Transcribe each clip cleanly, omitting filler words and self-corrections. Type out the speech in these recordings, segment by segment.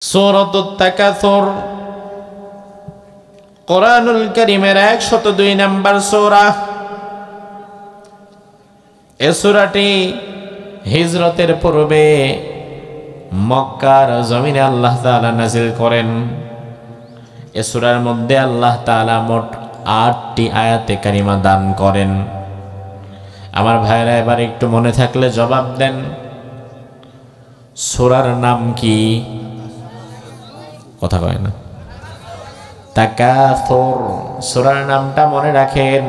সূরাতুত তাকাসুর কোরআনুল কারীমের 102 নম্বর সূরা। এই সূরাটি হিজরতের পূর্বে মক্কার জমিনে আল্লাহ তাআলা নাযিল করেন। এই সূরার মধ্যে আল্লাহ তাআলা মোট 8টি আয়াতে কারিমা দান করেন। আমার ভাইরা এবার একটু মনে থাকলে জবাব দেন, সূরার নাম কি? কথা কয় না। তাকাসুর, সূরার নামটা মনে রাখেন।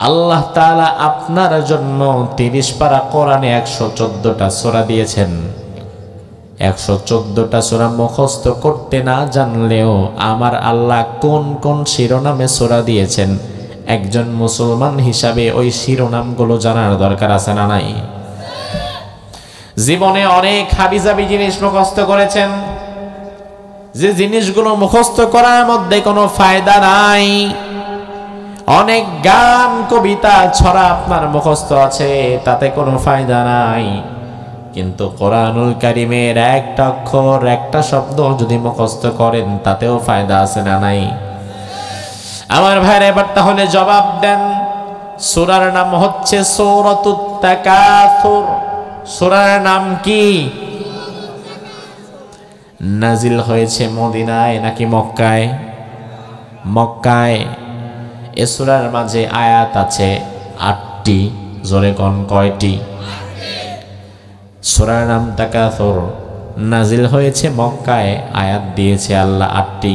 আল্লাহ তাআলা আপনার জন্য 30 পারা কোরআনে 114টা সূরা দিয়েছেন। 114টা সূরা মুখস্থ করতে না জানলেও আমার আল্লাহ কোন কোন শিরোনামে সূরা দিয়েছেন একজন মুসলমান হিসাবে ওই শিরোনামগুলো জানার দরকার আছে না নাই? জীবনে অনেক হাবিজাবি জিনিস মুখস্থ করেছেন, যে জিনিসগুলো মুখস্থ করার মধ্যে কোনো ফায়দা নাই। অনেক গান কবিতা ছড়া আপনার মুখস্থ আছে, তাতে কোনো ফায়দা নাই। কিন্তু কোরআনুল কারীমের একটা অক্ষর একটা শব্দ যদি মুখস্থ করেন তাতেও ফায়দা আছে না নাই? আমার ভাইরা এবার তাহলে জবাব দেন, সূরার নাম হচ্ছে সূরাতুত তাকাসুর। সূরার নাম কি? নাজিল হয়েছে মদিনায় নাকি মক্কায়? মক্কায়। এ সূরার মাঝে আয়াত আছে 8টি। জোরে কোন কয়টি? সূরার নাম তাকাসুর, নাজিল হয়েছে মক্কায়, আয়াত দিয়েছে আল্লাহ 8টি।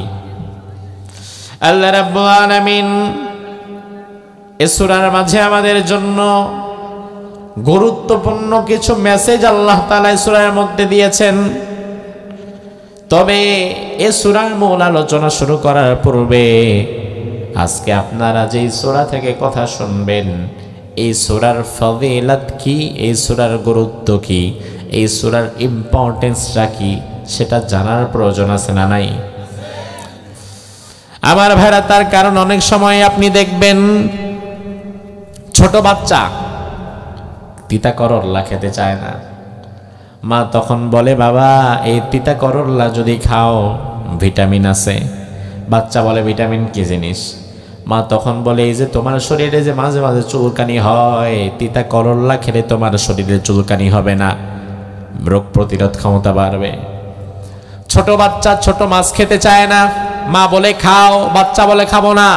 আল্লাহ রাব্বুল আলামিন এ সূরার মাঝে আমাদের জন্য গুরুত্বপূর্ণ কিছু মেসেজ আল্লাহ তাআলা এই সূরার মধ্যে দিয়েছেন। তবে এ সূরার মূল আলোচনা শুরু করার পূর্বে আজকে আপনারা যেই সূরা থেকে কথা শুনবেন, এই সূরার ফজিলত কি, এই সূরার গুরুত্ব কি, এই সূরার ইম্পর্টেন্সটা কি, সেটা জানার প্রয়োজন আছে না নাই? আমার ভাইরা, তার কারণ অনেক সময় আপনি দেখবেন ছোট বাচ্চা তিতা করল্লা খেতে চায় না। মা তখন বলে, বাবা এই তিতা করল্লা যদি খাও ভিটামিন আছে। বাচ্চা বলে, ভিটামিন কি জিনিস? মা তখন বলে, এই যে তোমার শরীরে যে মাঝে মাঝে চুলকানি হয়, তিতা করল্লা খেলে তোমার শরীরে চুলকানি হবে না, রোগ প্রতিরোধ ক্ষমতা বাড়বে। ছোট বাচ্চা ছোট মাছ খেতে চায় না, মা বলে খাও, বাচ্চা বলে খাবো না।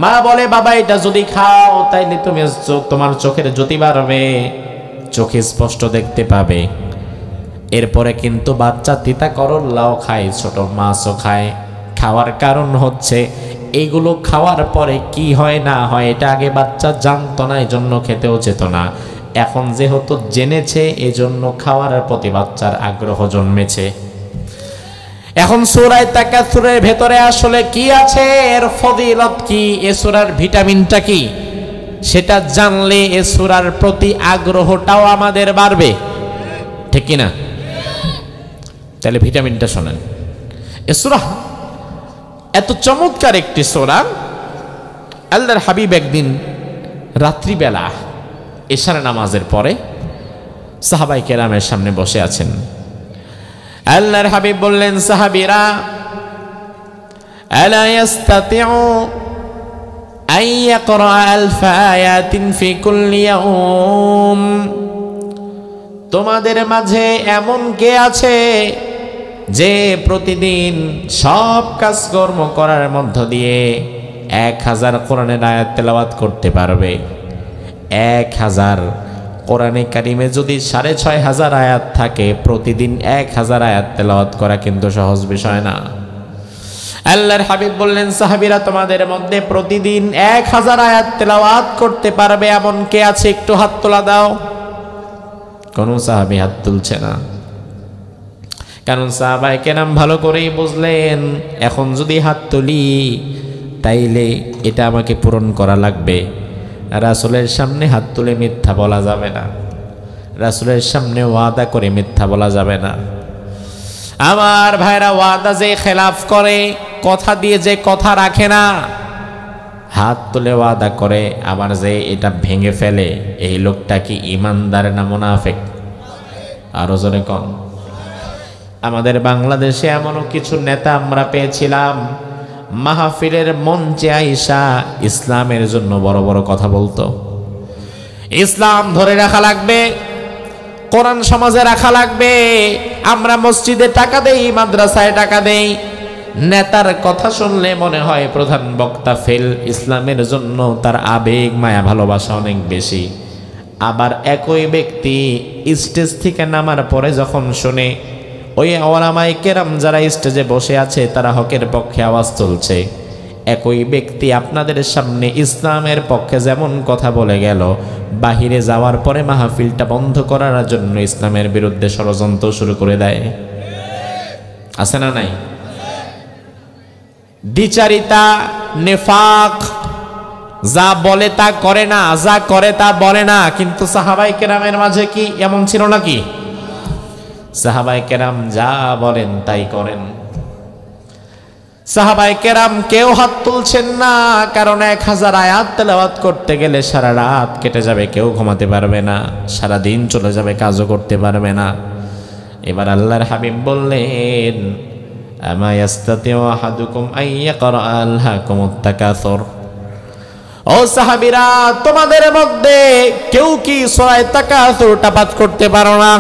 মা বলে, বাবা এটা যদি খাও তাইলে তুমি তোমার চোখের জ্যোতি বাড়বে, চোখে স্পষ্ট দেখতে পাবে। এরপরে কিন্তু বাচ্চা তিতা করল্লাও খায়, ছোট মাছও খায়। খাওয়ার কারণ হচ্ছে এগুলো খাওয়ার পরে কি হয় না হয় এটা আগে বাচ্চা জানতো না, এজন্য খেতেও যেত না। এখন যেহেতু জেনেছে, এজন্য খাওয়ার প্রতি বাচ্চার আগ্রহ জন্মেছে। এখন সূরা তাকাসুরের ভেতরে আসলে কি আছে, এর ফজিলত কি, এ সূরার ভিটামিনটা কি, সেটা জানলে এ সূরার প্রতি আগ্রহটাও আমাদের বাড়বে, ঠিক কি না? তাহলে ভিটামিনটা শোনেন। এ সূরা এত চমৎকার একটি সূরা। আল্লাহর হাবিব একদিন রাত্রিবেলা ইশার নামাজের পরে সাহাবায়ে কেরামের সামনে বসে আছেন। আল্লাহর হাবিব বললেন, সাহাবীরা, আলা ইয়াস্তাতিউ আন ইয়াকরা আলফা আয়াতিন ফি কুল্লি ইয়াউম, তোমাদের মাঝে এমন কে আছে যে প্রতিদিন সব কাজকর্ম করার মধ্য দিয়ে 1000 কোরআনের আয়াত তেলাওয়াত করতে পারবে? 1000 কোরআনে কারিমে যদি 6500 আয়াত থাকে, প্রতিদিন 1000 আয়াত তেলাওয়াত করা কিন্তু সহজ বিষয় না। আল্লাহর হাবিব বললেন, সাহাবীরা, তোমাদের মধ্যে প্রতিদিন 1000 আয়াত তেলাওয়াত করতে পারবে এমন কে আছে? একটু হাত তোলা দাও। কোন সাহাবী হাত তুলছে না, কারণ সাহাবায়ে কেরাম ভালো করেই বুঝলেন, এখন যদি হাত তুলি তাইলে এটা আমাকে পূরণ করা লাগবে। রাসূলের সামনে হাত তুলে মিথ্যা বলা যাবে না, রাসূলের সামনে ওয়াদা করে মিথ্যা বলা যাবে না। আমার ভাইরা, ওয়াদা যে খেলাফ করে, কথা দিয়ে যে কথা রাখে না, হাত তুলে ওয়াদা করে আবার যে এটা ভেঙে ফেলে, এই লোকটা কি ঈমানদার না মুনাফিক? আরো জোরে কোন। আমাদের বাংলাদেশে এমনও কিছু নেতা আমরা পেয়েছিলাম, মাহফিলের মঞ্চে আইসা ইসলামের জন্য বড় বড় কথা বলতো। ইসলাম ধরে রাখা লাগবে, কোরআন সমাজে রাখা লাগবে, আমরা মসজিদে টাকা দেই, মাদ্রাসায় টাকা দেই। নেতার কথা শুনলে মনে হয় প্রধান বক্তা ফেল, ইসলামের জন্য তার আবেগ মায়া ভালোবাসা অনেক বেশি। আবার একই ব্যক্তি স্টেজ থেকে নামার পরে যখন শুনে ওই ওলামায়ে কেরাম যারা স্টেজে বসে আছে তারা হকের পক্ষে আওয়াজ তুলছে, একই ব্যক্তি আপনাদের সামনে ইসলামের পক্ষে যেমন কথা বলে গেল, বাহিরে যাওয়ার পরে মাহফিলটা বন্ধ করার জন্য ইসলামের বিরুদ্ধে ষড়যন্ত্র শুরু করে দেয়। আছে না নাই? দ্বিচারিতা, নেফাক, যা বলে তা করে না, যা করে তা বলে না। কিন্তু সাহাবায়ে কেরামের মাঝে কি এমন ছিল নাকি? সাহাবায়ে কেরাম যা বলেন তাই করেন। সাহাবায়ে কেরাম কেউ হাত তুলছেন না, কারণ 1000 আয়াত তেলাওয়াত করতে গেলে সারা রাত কেটে যাবে, কেউ ঘুমাতে পারবে না, সারা দিন চলে যাবে, কাজও করতে পারবে না। এবার আল্লাহর হাবিব বললেন, আমা ইয়াস্তাতিউ আহাদুকুম আন ইয়াকরা আলহাকুমুত তাকাসুর। ও সাহাবীরা, তোমাদের মধ্যে কেউ কি সূরা তাকাসুরটা পাঠ করতে পারো না?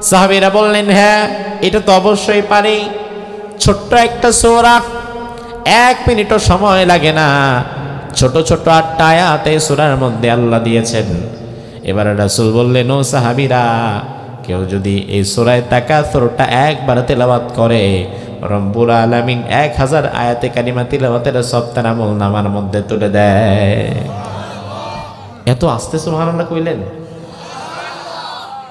সাহাবীরা বললেন, হ্যাঁ, এটা তো অবশ্যই পারি। ছোট্ট একটা সূরা, 1 মিনিটও সময় লাগে না, ছোট ছোট 8টা আয়াত এই সূরার মধ্যে আল্লাহ দিয়েছেন। এবার রাসূল বললেন, ও সাহাবীরা, কেউ যদি এই সূরা তাকাসুরটা একবার তেলাওয়াত করে, রব্বুল আলামিন 1000 আয়াতে কারিমা তিলাওয়াতের সব তার আমলনামার মধ্যে তুলে দেয়। এত আস্তে সুবহানাল্লাহ কইলেন?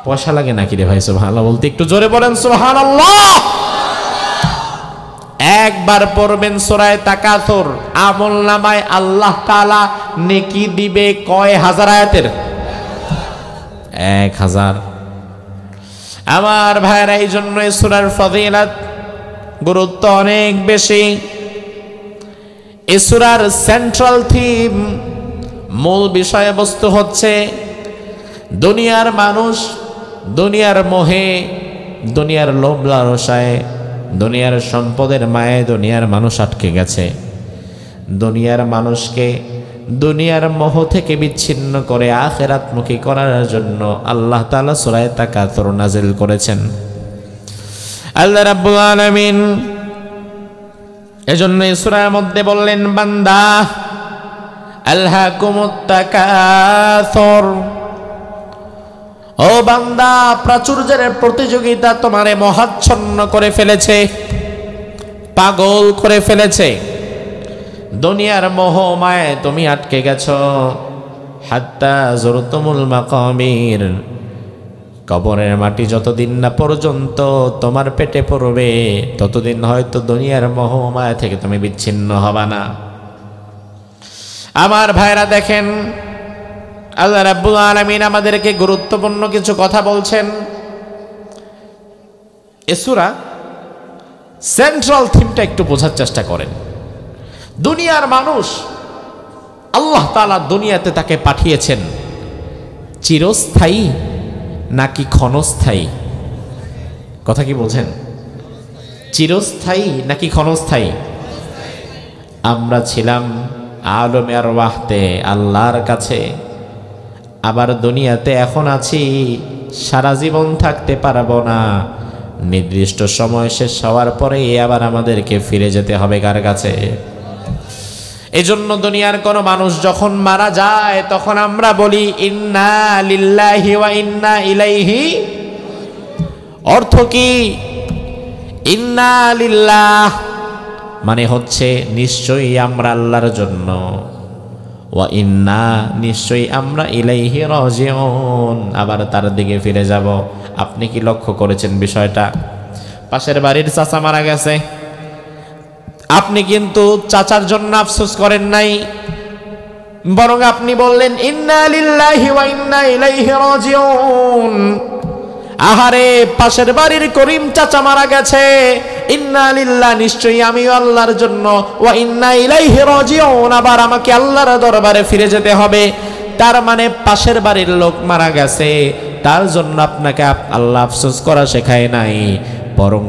পয়সা লাগে নাকি রে ভাই সুবহানাল্লাহ বলতে? একটু জোরে বলেন সুবহানাল্লাহ। একবার পড়বেন সূরা তাকাসুর, আমলনামায় আল্লাহ তাআলা নেকি দিবে কয় হাজার আয়াতের? 1000। আমার ভাইরা, এই জন্য এই সূরার ফজিলত গুরুত্ব অনেক বেশি। এই সূরার সেন্ট্রাল থিম, মূল বিষয়বস্তু হচ্ছে দুনিয়ার মানুষ দুনিয়ার মোহে, দুনিয়ার লোভ লালসায়, দুনিয়ার সম্পদের মায়ে দুনিয়ার মানুষ আটকে গেছে। দুনিয়ার মানুষকে দুনিয়ার মোহ থেকে বিচ্ছিন্ন করে আখিরাতমুখী করার জন্য আল্লাহ তাআলা সূরা তাকাসুর নাযিল করেছেন। আল্লাহ রাব্বুল আলামিন এজন্য এই সূরার মধ্যে বললেন, বান্দা, আলহাকুমুত তাকাসুর, ও বান্দা, প্রাচুর্যের প্রতিযোগিতা তোমারে মোহাচ্ছন্ন করে ফেলেছে, পাগল করে ফেলেছে। দুনিয়ার মোহ মায়ে তুমি আটকে গেছো। হাত্তা যুরতুমুল মাকাবির, কবরের মাটি যতদিন না পর্যন্ত তোমার পেটে পড়বে ততদিন হয়তো দুনিয়ার মোহ মায়া থেকে তুমি বিচ্ছিন্ন হবা না। আমার ভাইরা দেখেন, আল্লাহ রাব্বুল আলামিন আমাদেরকে গুরুত্বপূর্ণ কিছু কথা বলছেন। এই সূরা সেন্ট্রাল থিমটা একটু বোঝার চেষ্টা করেন। দুনিয়ার মানুষ, আল্লাহ তাআলা দুনিয়াতে তাকে পাঠিয়েছেন চিরস্থায়ী নাকি ক্ষণস্থায়ী? কথা কি বলছেন? চিরস্থায়ী নাকি ক্ষণস্থায়ী? আমরা ছিলাম আলমে আরওয়াহতে, আল্লাহর কাছে, আবার দুনিয়াতে এখন আছি, সারা জীবন থাকতে পারবো না। নির্দিষ্ট সময় শেষ হওয়ার পরে আবার আমাদেরকে ফিরে যেতে হবে কার কাছে? এজন্য দুনিয়ার কোন মানুষ যখন মারা যায় তখন আমরা বলি ইন্না লিল্লাহি ওয়া ইন্না ইলাইহি। অর্থ কি? ইন্না লিল্লাহ মানে হচ্ছে নিশ্চয়ই আমরা আল্লাহর জন্য, ওয়া ইন্না নিশ্চয়ই আমরা ইলাইহি রাজিউন আবার তার দিকে ফিরে যাব। আপনি কি লক্ষ্য করেছেন বিষয়টা? পাশের বাড়ির চাচা মারা গেছে, আপনি কিন্তু চাচার জন্য আফসোস করেন নাই, বরং আপনি বললেন ইন্না লিল্লাহি ওয়া ইন্না ইলাইহি রাজিউন। আহারে, পাশের বাড়ির করিম চাচা মারা গেছে, ইন্না লিল্লাহ নিশ্চয়ই আমি আল্লাহর জন্য, ওয়া ইন্না ইলাইহি রাজিউন আবার আমাকে আল্লাহর দরবারে ফিরে যেতে হবে। তার মানে পাশের বাড়ির লোক মারা গেছে, তার জন্য আপনাকে আল্লাহ আফসোস করা শেখায় নাই, বরং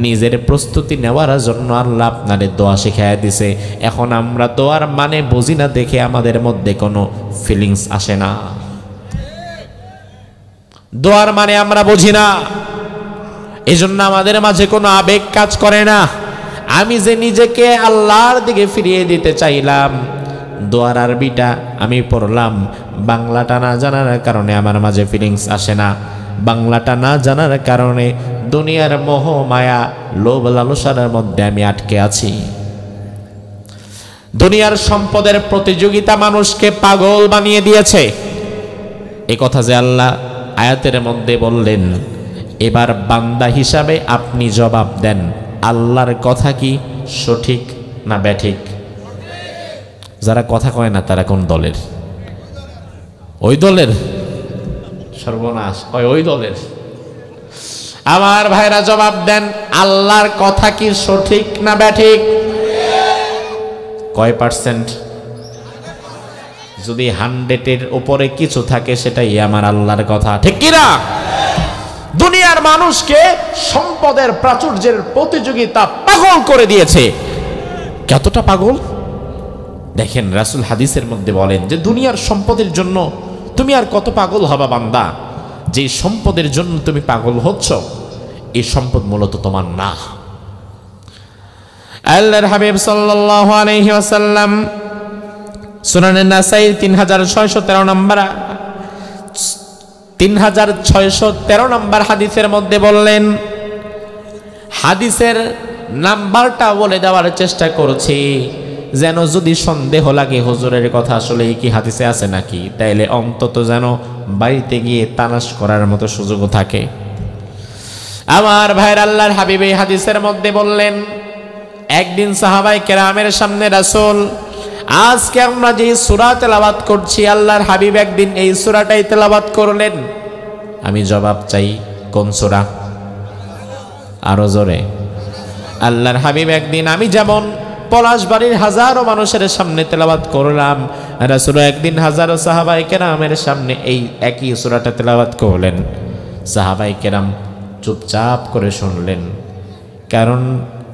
নিজের প্রস্তুতি নেওয়ার জন্য আল্লাহ আপনাদের দোয়া শিখাইয়া দিছে। এখন আমরা দোয়ার মানে বুঝি না দেখে আমাদের মধ্যে কোনো ফিলিংস আসে না। দোয়ার মানে আমরা বুঝি না, এজন্য আমাদের মাঝে কোনো আবেগ কাজ করে না। আমি যে নিজেকে আল্লাহর দিকে ফিরিয়ে দিতে চাইলাম, দোয়ার আরবিটা আমি পড়লাম, বাংলাটা না জানার কারণে আমার মাঝে ফিলিংস আসে না। বাংলাটা না জানার কারণে দুনিয়ার মোহ মায়া লোভ লালসার মধ্যে আমি আটকে আছি। দুনিয়ার সম্পদের প্রতিযোগিতা মানুষকে পাগল বানিয়ে দিয়েছে। এ কথা যে আল্লাহ আয়াতের মধ্যে বললেন, এবার বান্দা হিসাবে আপনি জবাব দেন, আল্লাহর কথা কি সঠিক না ব্যাঠিক? যারা কথা কয় না তারা কোন দলের? ওই দলের? সর্বনাশ, ওই দলের। আমার ভাইরা জবাব দেন, আল্লাহর কথা কি সঠিক না ব্যাঠিক? কয় পার্সেন্ট? যদি 100-এর উপরে কিছু থাকে সেটাই আমার আল্লাহর কথা, ঠিক কি না? দুনিয়ার মানুষকে সম্পদের প্রাচুর্যের প্রতিযোগিতা পাগল করে দিয়েছে। কতটা পাগল দেখেন, রাসূল হাদিসের মধ্যে বলেন যে দুনিয়ার সম্পদের জন্য তুমি আর কত পাগল হবা বান্দা। যে সম্পদের জন্য তুমি পাগল হচ্ছ, এই সম্পদ মূলত তোমার না। আল্লাহর হাবিব সাল্লাল্লাহু আলাইহি ওয়াসাল্লাম সুনানে নাসাই 3613 নম্বর হাদিসের মধ্যে বললেন, হাদিসের নাম্বারটা বলে দেওয়ার চেষ্টা করছি যেন যদি সন্দেহ লাগে হুজুরের কথা আসলে কি হাদিসে আছে নাকি, তাইলে অন্তত যেন বাড়িতে গিয়ে তালাশ করার মতো সুযোগও থাকে। আমার ভাইয়ের আল্লাহর হাবিব এই হাদিসের মধ্যে বললেন, একদিন সাহাবায়ে কেরামের সামনে রাসূল, আজকে আমরা যে সূরা তেলাওয়াত করছি, আল্লাহর হাবিব একদিন এই সূরাটাই তেলাওয়াত করলেন। আমি জবাব চাই, কোন সূরা? আরো জোরে। আল্লাহর হাবিব একদিন আমি যেমন পলাশবাড়ির হাজারো মানুষের সামনে তেলাওয়াত করলাম, রাসূল একদিন হাজারো সাহাবায়ে কেরামের সামনে এই একই সূরাটা তেলাওয়াত করলেন। সাহাবায়ে কেরাম চুপচাপ করে শুনলেন, কারণ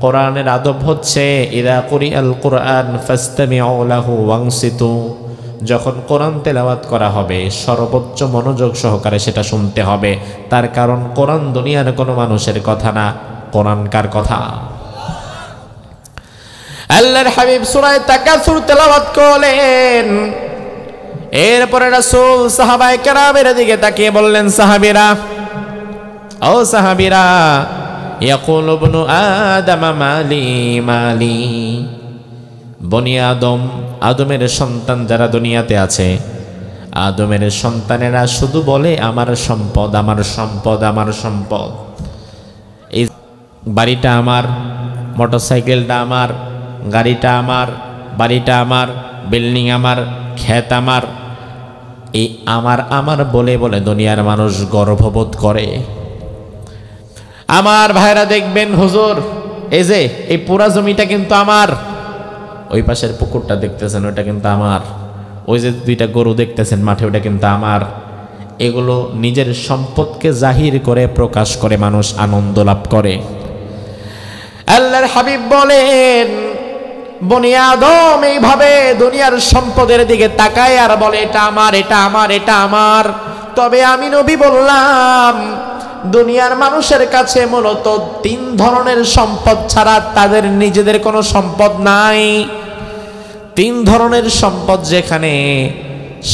কোরআনের আদব হচ্ছে ইদা কুরিআল কুরআন ফাসতামিউ লাহু ওয়ানসিতু, যখন কোরআন তেলাওয়াত করা হবে সর্বোচ্চ মনোযোগ সহকারে সেটা শুনতে হবে। তার কারণ কোরআন দুনিয়ার কোনো মানুষের কথা না, কোরআন কার কথা? আল্লাহর হাবিব সূরা তাকাসুর তেলাওয়াত করলেন। এরপরে রাসূল সাহাবায়ে কেরামের দিকে তাকিয়ে বললেন, সাহাবীরা, ও সাহাবীরা, ইয়াকুল ইবনু আদম মালি মালি, বনি আদম, আদমের সন্তান যারা দুনিয়াতে আছে, আদমের সন্তানেরা শুধু বলে আমার সম্পদ, আমার সম্পদ, আমার সম্পদ। এই বাড়িটা আমার, মোটরসাইকেলটা আমার, গাড়িটা আমার, বাড়িটা আমার, বিল্ডিং আমার, ক্ষেত আমার, এই আমার আমার বলে বলে দুনিয়ার মানুষ গর্ববোধ করে। আমার ভাইরা দেখবেন, হুজুর এই যে এই পুরা জমিটা কিন্তু আমার, ওই পাশের পুকুরটা দেখতেছেন ওটা কিন্তু আমার, ওই যে 2টা গরু দেখতেছেন মাঠে ওটা কিন্তু আমার। এগুলো নিজের সম্পদকে জাহির করে প্রকাশ করে মানুষ আনন্দ লাভ করে। আল্লাহর হাবিব বলেন, বনি আদম এইভাবে দুনিয়ার সম্পদের দিকে তাকায় আর বলে এটা আমার, এটা আমার, এটা আমার। তবে আমি নবী বললাম, দুনিয়ার মানুষের কাছে মূলত 3 ধরনের সম্পদ ছাড়া তাদের নিজেদের কোনো সম্পদ নাই। 3 ধরনের সম্পদ যেখানে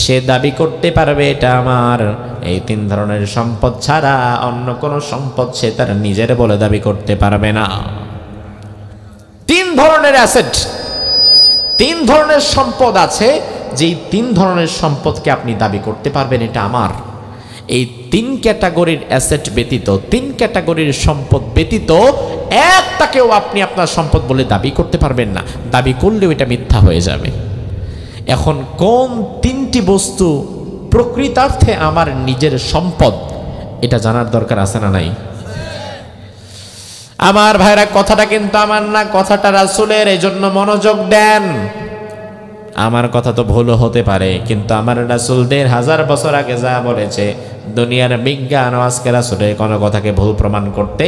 সে দাবি করতে পারবে এটা আমার, এই 3 ধরনের সম্পদ ছাড়া অন্য কোনো সম্পদ সে তার নিজের বলে দাবি করতে পারবে না। 3 ধরনের অ্যাসেট, 3 ধরনের সম্পদ আছে, যেই 3 ধরনের সম্পদকে আপনি দাবি করতে পারবেন এটা আমার। এই 3 ক্যাটাগরির অ্যাসেট ব্যতীত, 3 ক্যাটাগরির সম্পদ ব্যতীত একটাকেও আপনি আপনার সম্পদ বলে দাবি করতে পারবেন না। দাবি করলেও এটা মিথ্যা হয়ে যাবে। এখন কোন 3টি বস্তু প্রকৃতার্থে আমার নিজের সম্পদ, এটা জানার দরকার আছে না নাই? আমার ভাইরা, কথাটা কিন্তু আমার না, কথাটা রাসূলের, এজন্য মনোযোগ দেন। আমার কথা তো ভুল হতে পারে, কিন্তু আমার রাসূল 1000 বছর আগে যা বলেছে, দুনিয়ার বিজ্ঞান আজকে রাসূলের কোনো কথাকে ভুল প্রমাণ করতে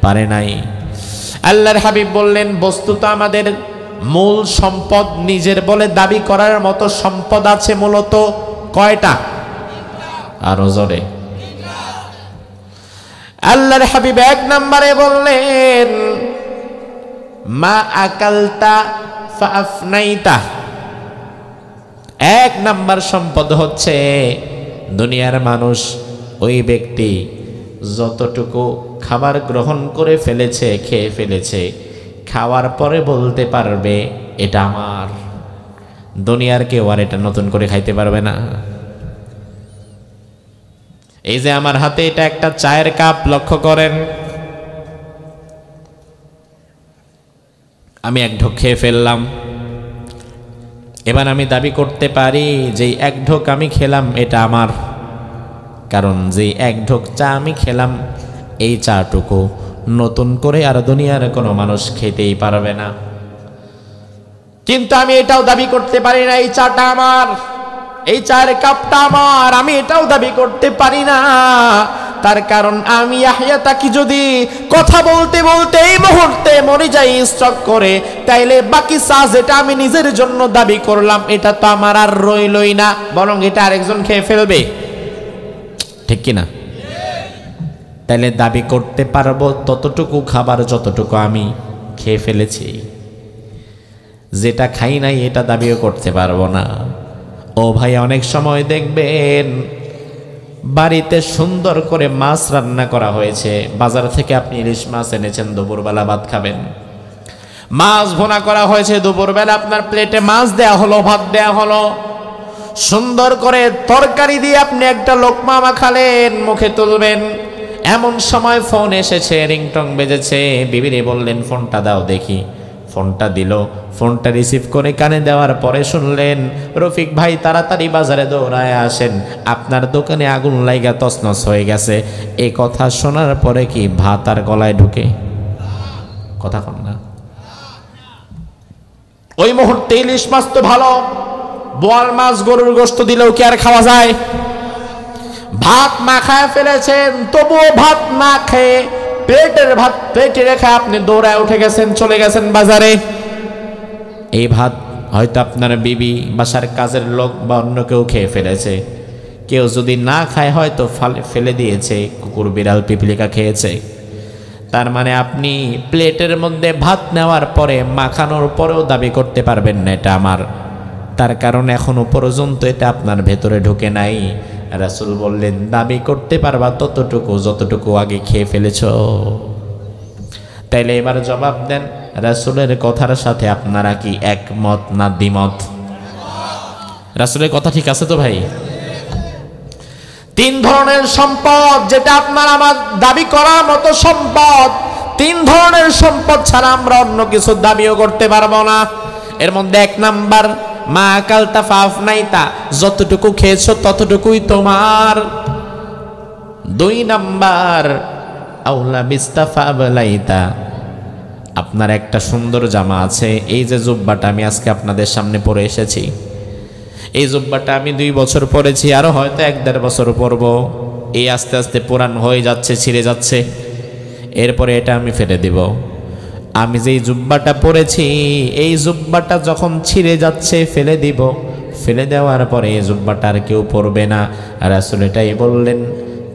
পারে নাই। আল্লাহর হাবিব বললেন, বস্তুত আমাদের মূল সম্পদ নিজের বলে দাবি করার মতো সম্পদ আছে মূলত কয়টা? আরো জোরে। আল্লাহর হাবিব এক নম্বরে বললেন, মা আকালতা ফাআফনাইতা। এক নাম্বার সম্পদ হচ্ছে দুনিয়ার মানুষ ওই ব্যক্তি যতটুকু খাবার গ্রহণ করে ফেলেছে, খেয়ে ফেলেছে, খাওয়ার পরে বলতে পারবে এটা আমার। দুনিয়ার কেউ আর এটা নতুন করে খাইতে পারবে না। এই যে আমার হাতে এটা একটা চায়ের কাপ, লক্ষ্য করেন, আমি এক ঢোক খেয়ে ফেললাম। এবার আমি দাবি করতে পারি যে এক ঢোক আমি খেলাম এটা আমার, কারণ যে এক ঢোক চা আমি খেলাম এই চাটুকু নতুন করে আর দুনিয়ার কোনো মানুষ খেতেই পারবে না। কিন্তু আমি এটাও দাবি করতে পারি না এই চাটা আমার, এই চায়ের কাপটা আমার, আমি এটাও দাবি করতে পারি না। তার কারণ আমি ইয়াহইয়া তাকি যদি কথা বলতে বলতে এই মুহূর্তে মরে যাই স্ট্রোক করে, তাইলে বাকি চা যেটা আমি নিজের জন্য দাবি করলাম এটা তো আমার আর রইলই না, বরং এটা আরেকজন খেয়ে ফেলবে, ঠিক কিনা? তাইলে দাবি করতে পারবো ততটুকু খাবার যতটুকু আমি খেয়ে ফেলেছি, যেটা খাই নাই এটা দাবিও করতে পারবো না। ও ভাই, অনেক সময় দেখবেন বাড়িতে সুন্দর করে মাছ রান্না করা হয়েছে, বাজার থেকে আপনি ইলিশ মাছ এনেছেন, দুপুরবেলা ভাত খাবেন, মাছ ভুনা করা হয়েছে, দুপুরবেলা আপনার প্লেটে মাছ দেয়া হলো, ভাত দেয়া হলো, সুন্দর করে তরকারি দিয়ে আপনি একটা লোকমা মাখালেন, মুখে তুলবেন, এমন সময় ফোন এসেছে, রিংটং বেজেছে, বিবিরে বললেন ফোনটা দাও দেখি, ফোনটা দিল, ফোনটা রিসিভ করে কানে দেওয়ার পরে শুনলেন, রফিক ভাই তাড়াতাড়ি বাজারে দৌড়ায় আসেন, আপনার দোকানে আগুন লাইগা তছনছ হয়ে গেছে। এই কথা শোনার পরে কি ভাত আর গলায় ঢুকে? কথা কন না। ওই মুহূর্তে ইলিশ মাছ তো ভালো, বোয়াল মাছ গরুর গোশত দিলেও কি আর খাওয়া যায়? ভাত মাখায় ফেলেছেন, তবুও ভাত না খেয়ে প্লেটের ভাত প্লেটে রেখে আপনি দৌড়ায় উঠে গেছেন, চলে গেছেন বাজারে। এই ভাত হয়তো আপনার বিবি, বাসার কাজের লোক বা অন্য কেউ খেয়ে ফেলেছে, কেউ যদি না খায় হয়তো ফেলে দিয়েছে, কুকুর বিড়াল পিপলিকা খেয়েছে। তার মানে আপনি প্লেটের মধ্যে ভাত নেওয়ার পরে মাখানোর পরেও দাবি করতে পারবেন না এটা আমার, তার কারণ এখনো পর্যন্ত এটা আপনার ভেতরে ঢুকে নাই। রাসূল বললেন দাবি করতে পারবা ততটুকু যতটুকু আগে খেয়ে ফেলেছ। তাইলে এবার জবাব দেন, রাসূলের কথার সাথে আপনারা কি একমত না দ্বিমত? রাসূলের কথা ঠিক আছে তো ভাই? তিন ধরনের সম্পদ যেটা আপনার আমার দাবি করার মতো সম্পদ, তিন ধরনের সম্পদ ছাড়া আমরা অন্য কিছু দাবিও করতে পারবো না। এর মধ্যে এক নাম্বার, মা আকালতা ফাআফনাইতা, যতটুকু খেয়েছো ততটুকুই তোমার। দুই নাম্বার, আউলা বিস্তাফা বলাইতা, আপনার একটা সুন্দর জামা আছে, এই যে জুব্বাটা আমি আজকে আপনাদের সামনে পরে এসেছি, এই জুব্বাটা আমি 2 বছর পরেছি, আরো হয়তো 1-1.5 বছর পরব, এই আস্তে আস্তে পুরান হয়ে যাচ্ছে, ছিঁড়ে যাচ্ছে, এরপরে এটা আমি ফেলে দিব। আমি যেই জুব্বাটা পরেছি এই জুব্বাটা যখন ছিঁড়ে যাচ্ছে ফেলে দিব, ফেলে দেওয়ার পরে এই জুব্বাটা আর কেউ পরবে না। রাসূল এটাই বললেন,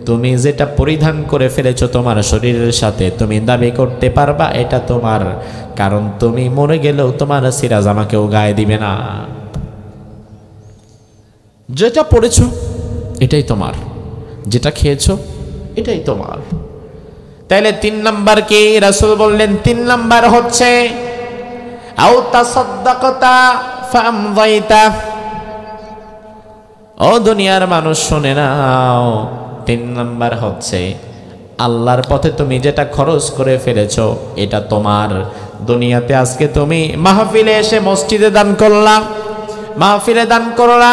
তুমি যেটা পরিধান করে ফেলেছো তোমার শরীরের সাথে, তুমি দাবি করতে পারবা এটা তোমার, কারণ তুমি মরে গেলেও তোমার ছিঁড়া জামা কেউ গায়ে দিবে না। যেটা পড়েছো এটাই তোমার, যেটা খেয়েছো এটাই তোমার। তাইলে 3 নাম্বার কি? রাসূল বললেন 3 নাম্বার হচ্ছে আও তাসাদদাকতা ফামদাইতা। ও দুনিয়ার মানুষ শুনে নাও, 3 নাম্বার হচ্ছে আল্লাহর পথে তুমি যেটা খরচ করে ফেলেছো এটা তোমার। দুনিয়াতে আজকে তুমি মাহফিলে এসে মসজিদে দান করলা, মাহফিলে দান করলা,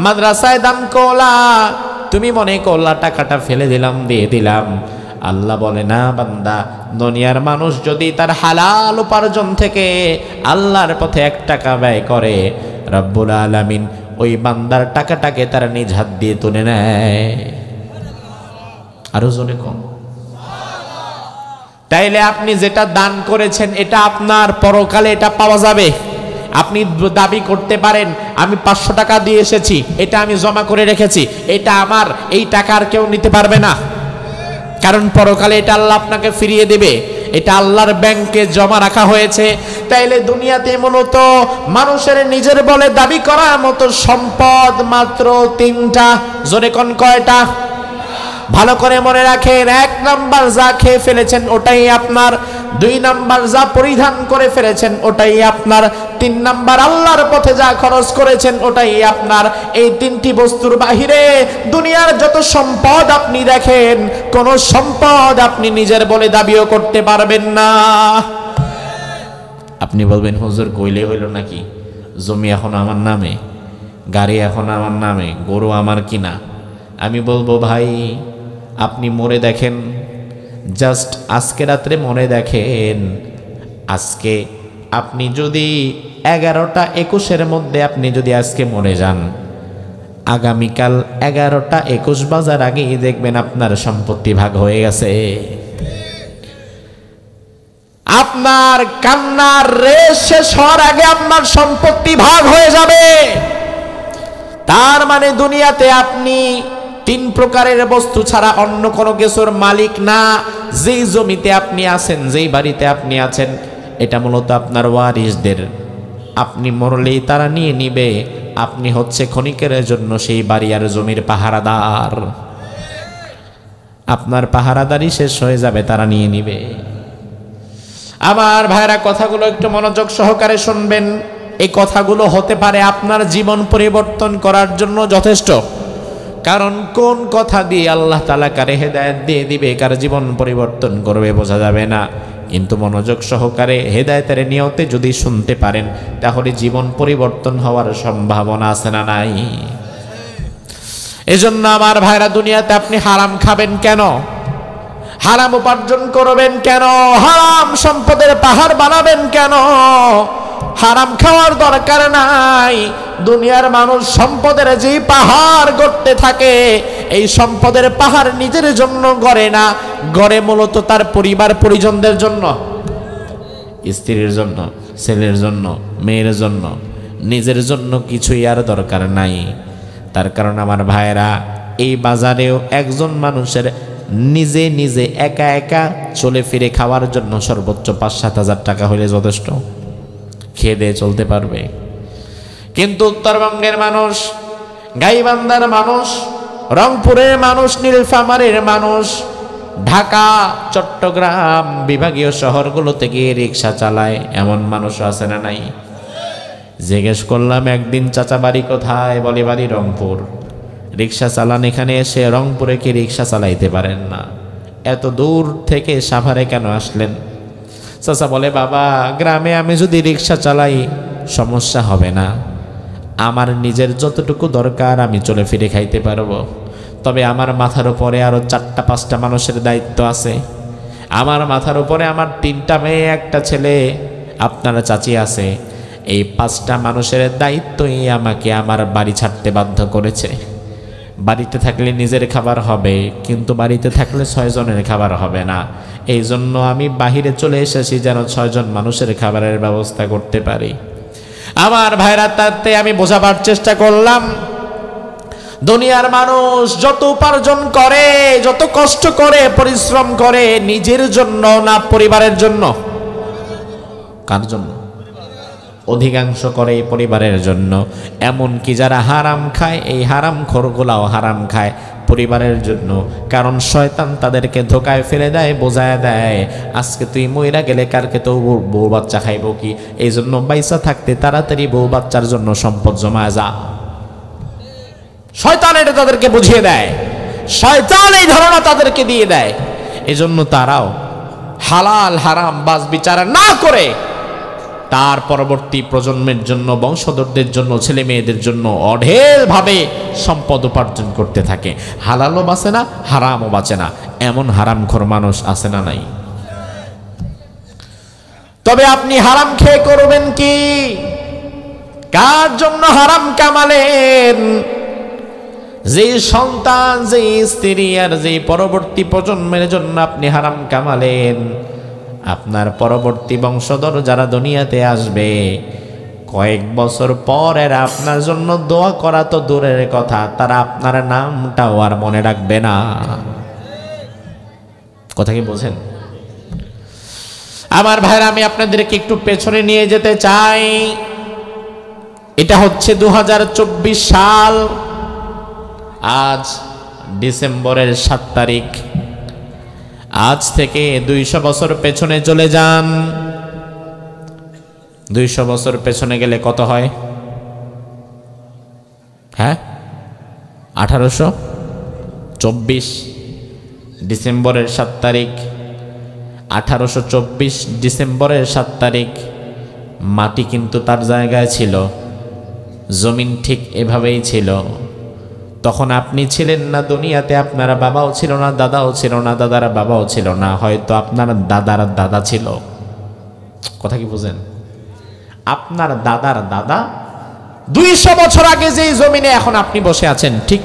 মাদ্রাসায় দান করলা, তুমি মনে করলা টাকাটা ফেলে দিলাম, দিয়ে দিলাম। আল্লাহ বলে না বান্দা, দুনিয়ার মানুষ যদি তার হালাল উপার্জন থেকে আল্লাহর পথে 1 টাকা ব্যয় করে, রব্বুল আলামিন ওই বান্দার টাকাটাকে তার নিজ হাত দিয়ে তুলে নেয়। আরো জোরে কম। তাইলে আপনি যেটা দান করেছেন এটা আপনার পরকালে এটা পাওয়া যাবে। আপনি দাবি করতে পারেন আমি 500 টাকা দিয়ে এসেছি, এটা আমি জমা করে রেখেছি, এটা আমার, এই টাকা আর কেউ নিতে পারবে না, কারণ পরকালে এটা আল্লাহ আপনাকে ফিরিয়ে দেবে, এটা আল্লাহর ব্যাংকে জমা রাখা হয়েছে। তাইলে দুনিয়াতে মূলত মানুষের নিজের বলে দাবি করার মতো সম্পদ মাত্র 3টা। জোরে কোন কয়টা? ভালো করে মনে রাখেন, 1 নাম্বার যা খেয়ে ফেলেছেন ওটাই আপনার, 2 নাম্বার যা পরিধান করে ফেলেছেন ওটাই আপনার, 3 নাম্বার আল্লাহর পথে যা খরচ করেছেন ওটাই আপনার। এই 3টি বস্তুর বাহিরে দুনিয়ার যত সম্পদ আপনি দেখেন, কোন সম্পদ আপনি নিজের বলে দাবিও করতে পারবেন না। আপনি বলবেন হুজুর কইলে হইল নাকি, জমি এখন আমার নামে, গাড়ি এখন আমার নামে, গরু আমার কিনা। আমি বলবো ভাই আপনি মরে দেখেন, জাস্ট আজকে রাত্রে মনে দেখেন, আজকে আপনি যদি 11টা 21-এর মধ্যে আপনি যদি আজকে মরে যান, আগামীকাল 11টা 21 বাজার আগেই দেখবেন আপনার সম্পত্তি ভাগ হয়ে গেছে। আপনার কান্নার রেশ শেষ হওয়ার আগে আপনার সম্পত্তি ভাগ হয়ে যাবে। তার মানে দুনিয়াতে আপনি 3 প্রকারের বস্তু ছাড়া অন্য কোনো কিছুর মালিক না। যেই জমিতে আপনি আছেন, যেই বাড়িতে আপনি আছেন, এটা মূলত আপনার ওয়ারিসদের। আপনি মরলেই তারা নিয়ে নিবে। আপনি হচ্ছে ক্ষণিকের জন্য সেই বাড়ি আর জমির পাহারাদার। আপনার পাহারাদারি শেষ হয়ে যাবে, তারা নিয়ে নিবে। আমার ভাইরা কথাগুলো একটু মনোযোগ সহকারে শুনবেন। এই কথাগুলো হতে পারে আপনার জীবন পরিবর্তন করার জন্য যথেষ্ট। কারণ কোন কথা দিয়ে আল্লাহ তাআলা কারে হেদায়েত দিয়ে দিবে, কার জীবন পরিবর্তন করবে বোঝা যাবে না। কিন্তু মনোযোগ সহকারে হেদায়েতের নিয়তে যদি শুনতে পারেন, তাহলে জীবন পরিবর্তন হওয়ার সম্ভাবনা আছে না নাই? এজন্য আমার ভাইরা দুনিয়াতে আপনি হারাম খাবেন কেন? হারাম উপার্জন করবেন কেন? হারাম সম্পদের পাহাড় বানাবেন কেন? হারাম খাওয়ার দরকার নাই। দুনিয়ার মানুষ সম্পদের যে পাহাড় গড়তে থাকে, এই সম্পদের পাহাড় নিজের জন্য গড়ে না, গড়ে মূলত তার পরিবার পরিজনদের জন্য, স্ত্রীর জন্য, ছেলের জন্য, মেয়ের জন্য। নিজের জন্য কিছুই আর দরকার নাই। তার কারণ আমার ভাইরা, এই বাজারেও একজন মানুষের নিজে নিজে একা একা চলে ফিরে খাওয়ার জন্য সর্বোচ্চ 5-7 হাজার টাকা হলে যথেষ্ট, খেয়ে দিয়ে চলতে পারবে। কিন্তু উত্তরবঙ্গের মানুষ, গাইবান্ধার মানুষ, রংপুরের মানুষ, নীলফামারীর মানুষ, ঢাকা, চট্টগ্রাম বিভাগীয় শহরগুলোতে গিয়ে রিক্সা চালায়, এমন মানুষ আছে না নাই? জিজ্ঞেস করলাম একদিন, চাচা বাড়ি কোথায়? বলে বাড়ি রংপুর। রিক্সা চালান এখানে এসে, রংপুরে কি রিক্সা চালাইতে পারেন না? এত দূর থেকে সাভারে কেন আসলেন? চাচা বলে বাবা, গ্রামে আমি যদি রিক্সা চালাই সমস্যা হবে না, আমার নিজের যতটুকু দরকার আমি চলে ফিরে খাইতে পারবো। তবে আমার মাথার উপরে আরো 4-5টা মানুষের দায়িত্ব আছে। আমার মাথার উপরে আমার 3টা মেয়ে, 1টা ছেলে, আপনার চাচি আছে। এই 5টা মানুষের দায়িত্বই আমাকে আমার বাড়ি ছাড়তে বাধ্য করেছে। বাড়িতে থাকলে নিজের খাবার হবে, কিন্তু বাড়িতে থাকলে 6 জনের খাবার হবে না। এই জন্য আমি বাহিরে চলে এসেছি যেন 6 জন মানুষের খাবারের ব্যবস্থা করতে পারি। আমার ভাইরা, তাতে আমি বোঝাবার চেষ্টা করলাম, দুনিয়ার মানুষ যত উপার্জন করে, যত কষ্ট করে, পরিশ্রম করে, নিজের জন্য না পরিবারের জন্য? কার জন্য? অধিকাংশ করে পরিবারের জন্য। এমনকি যারা হারাম খায়, এই হারাম খোরগুলাও হারাম খায় পরিবারের জন্য। কারণ শয়তান তাদেরকে ধোকায় ফেলে দেয়, বোঝায় দেয় আজকে তুই মইরা গেলে কালকে তো বউ বাচ্চা খাইব কি, এই জন্য বাইসা থাকতে তাড়াতাড়ি বউ বাচ্চার জন্য সম্পদ জমায় যা। শয়তান এটা তাদেরকে বুঝিয়ে দেয়, শয়তান এই ধারণা তাদেরকে দিয়ে দেয়। এই জন্য তারাও হালাল হারাম বাজ বিচার না করে তার পরবর্তী প্রজন্মের জন্য, বংশধরদের জন্য, ছেলে মেয়েদের জন্য অঢেল ভাবে সম্পদ উপার্জন করতে থাকে। হালালও বাঁচে না, হারামও বাঁচে না, এমন হারামখোর মানুষ আছে না নাই? তবে আপনি হারাম খেয়ে করবেন কি? কার জন্য হারাম কামালেন? যে সন্তান, যে স্ত্রী আর যে পরবর্তী প্রজন্মের জন্য আপনি হারাম কামালেন, আপনার পরবর্তী বংশধর যারা দুনিয়াতে আসবে কয়েক বছর পর এরা আপনার জন্য দোয়া করা তো দূরের কথা, তারা আপনার নামটাও আর মনে রাখবে না। কথা কি বোঝেন? আমার ভাইরা, আমি আপনাদেরকে একটু পেছনে নিয়ে যেতে চাই। এটা হচ্ছে 2024 সাল। আজ ডিসেম্বরের 7 তারিখ। আজ থেকে 200 বছর পেছনে চলে যান। 200 বছর পেছনে গেলে কত হয়? হ্যাঁ, 1824 ডিসেম্বরের 7 তারিখ। 1824 ডিসেম্বরের 7 তারিখ। মাটি কিন্তু তার জায়গায় ছিল, জমিন ঠিক এভাবেই ছিল। তখন আপনি ছিলেন না দুনিয়াতে, আপনার বাবাও ছিল না, দাদাও ছিল না, দাদার বাবাও ছিল না, হয়তো আপনার দাদার দাদা ছিল। কথা কি বুঝেন? আপনার দাদার দাদা 200 বছর আগে যেই জমিনে এখন আপনি বসে আছেন, ঠিক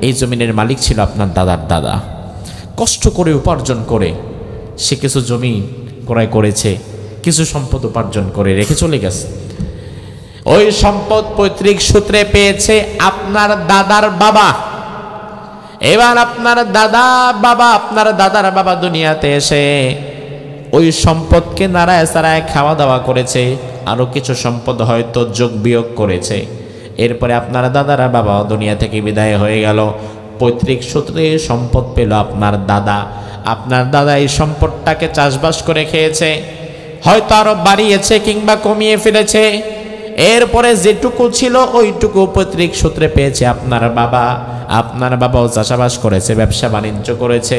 এই জমিনের মালিক ছিল আপনার দাদার দাদা। কষ্ট করে উপার্জন করে সে কিছু জমি ক্রয় করেছে, কিছু সম্পদ উপার্জন করে রেখে চলে গেছে। ওই সম্পদ পৈতৃক সূত্রে পেয়েছে আপনার দাদার বাবা। এবার আপনার দাদার বাবা দুনিয়াতে এসে ওই সম্পদকে নাড়ায় চাড়ায় খাওয়া দাওয়া করেছে, আরো কিছু সম্পদ হয়তো যোগ বিয়োগ করেছে। এরপরে আপনার দাদার বাবা দুনিয়া থেকে বিদায় হয়ে গেল। পৈতৃক সূত্রে সম্পদ পেল আপনার দাদা। আপনার দাদা এই সম্পদটাকে চাষবাস করে খেয়েছে, হয়তো আরো বাড়িয়েছে কিংবা কমিয়ে ফেলেছে। এরপরে যেটুকু ছিল ওইটুকু পৈতৃক সূত্রে পেয়েছে আপনার বাবা। আপনার বাবাও চাষাবাস করেছে, ব্যবসা বাণিজ্য করেছে।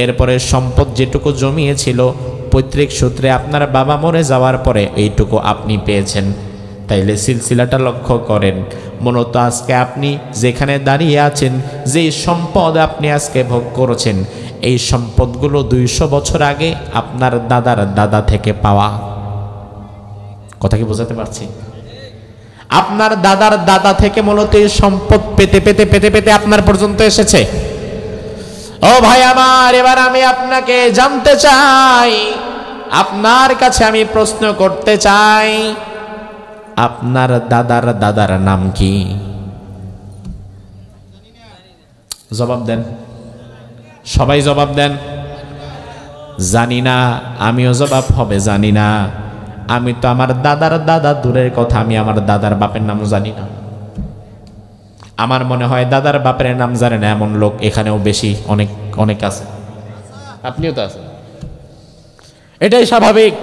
এরপরে সম্পদ যেটুকু জমিয়েছিল পৈতৃক সূত্রে আপনার বাবা মরে যাওয়ার পরে এইটুকু আপনি পেয়েছেন। তাইলে সিলসিলাটা লক্ষ্য করেন। মূলত আজকে আপনি যেখানে দাঁড়িয়ে আছেন, যেই সম্পদ আপনি আজকে ভোগ করেছেন, এই সম্পদগুলো 200 বছর আগে আপনার দাদার দাদা থেকে পাওয়া। কথা কি বোঝাতে পারছি? আপনার দাদার দাদা থেকে মূলত এই সম্পদ পেতে পেতে পেতে পেতে আপনার পর্যন্ত এসেছে। ও ভাই আমার, এবার আমি আপনাকে জানতে চাই, আপনার কাছে আমি প্রশ্ন করতে চাই, আপনার দাদার দাদার নাম কি? জবাব দেন, সবাই জবাব দেন। জানি না, আমিও জবাব হবে জানি না। আমি তো আমার দাদার দাদা দূরের কথা, আমি আমার দাদার বাপের নামও জানি না। আমার মনে হয় দাদার বাপের নাম জানে না এমন লোক এখানেও বেশি অনেক অনেক আছে। আপনিও তো আছেন, এটাই স্বাভাবিক।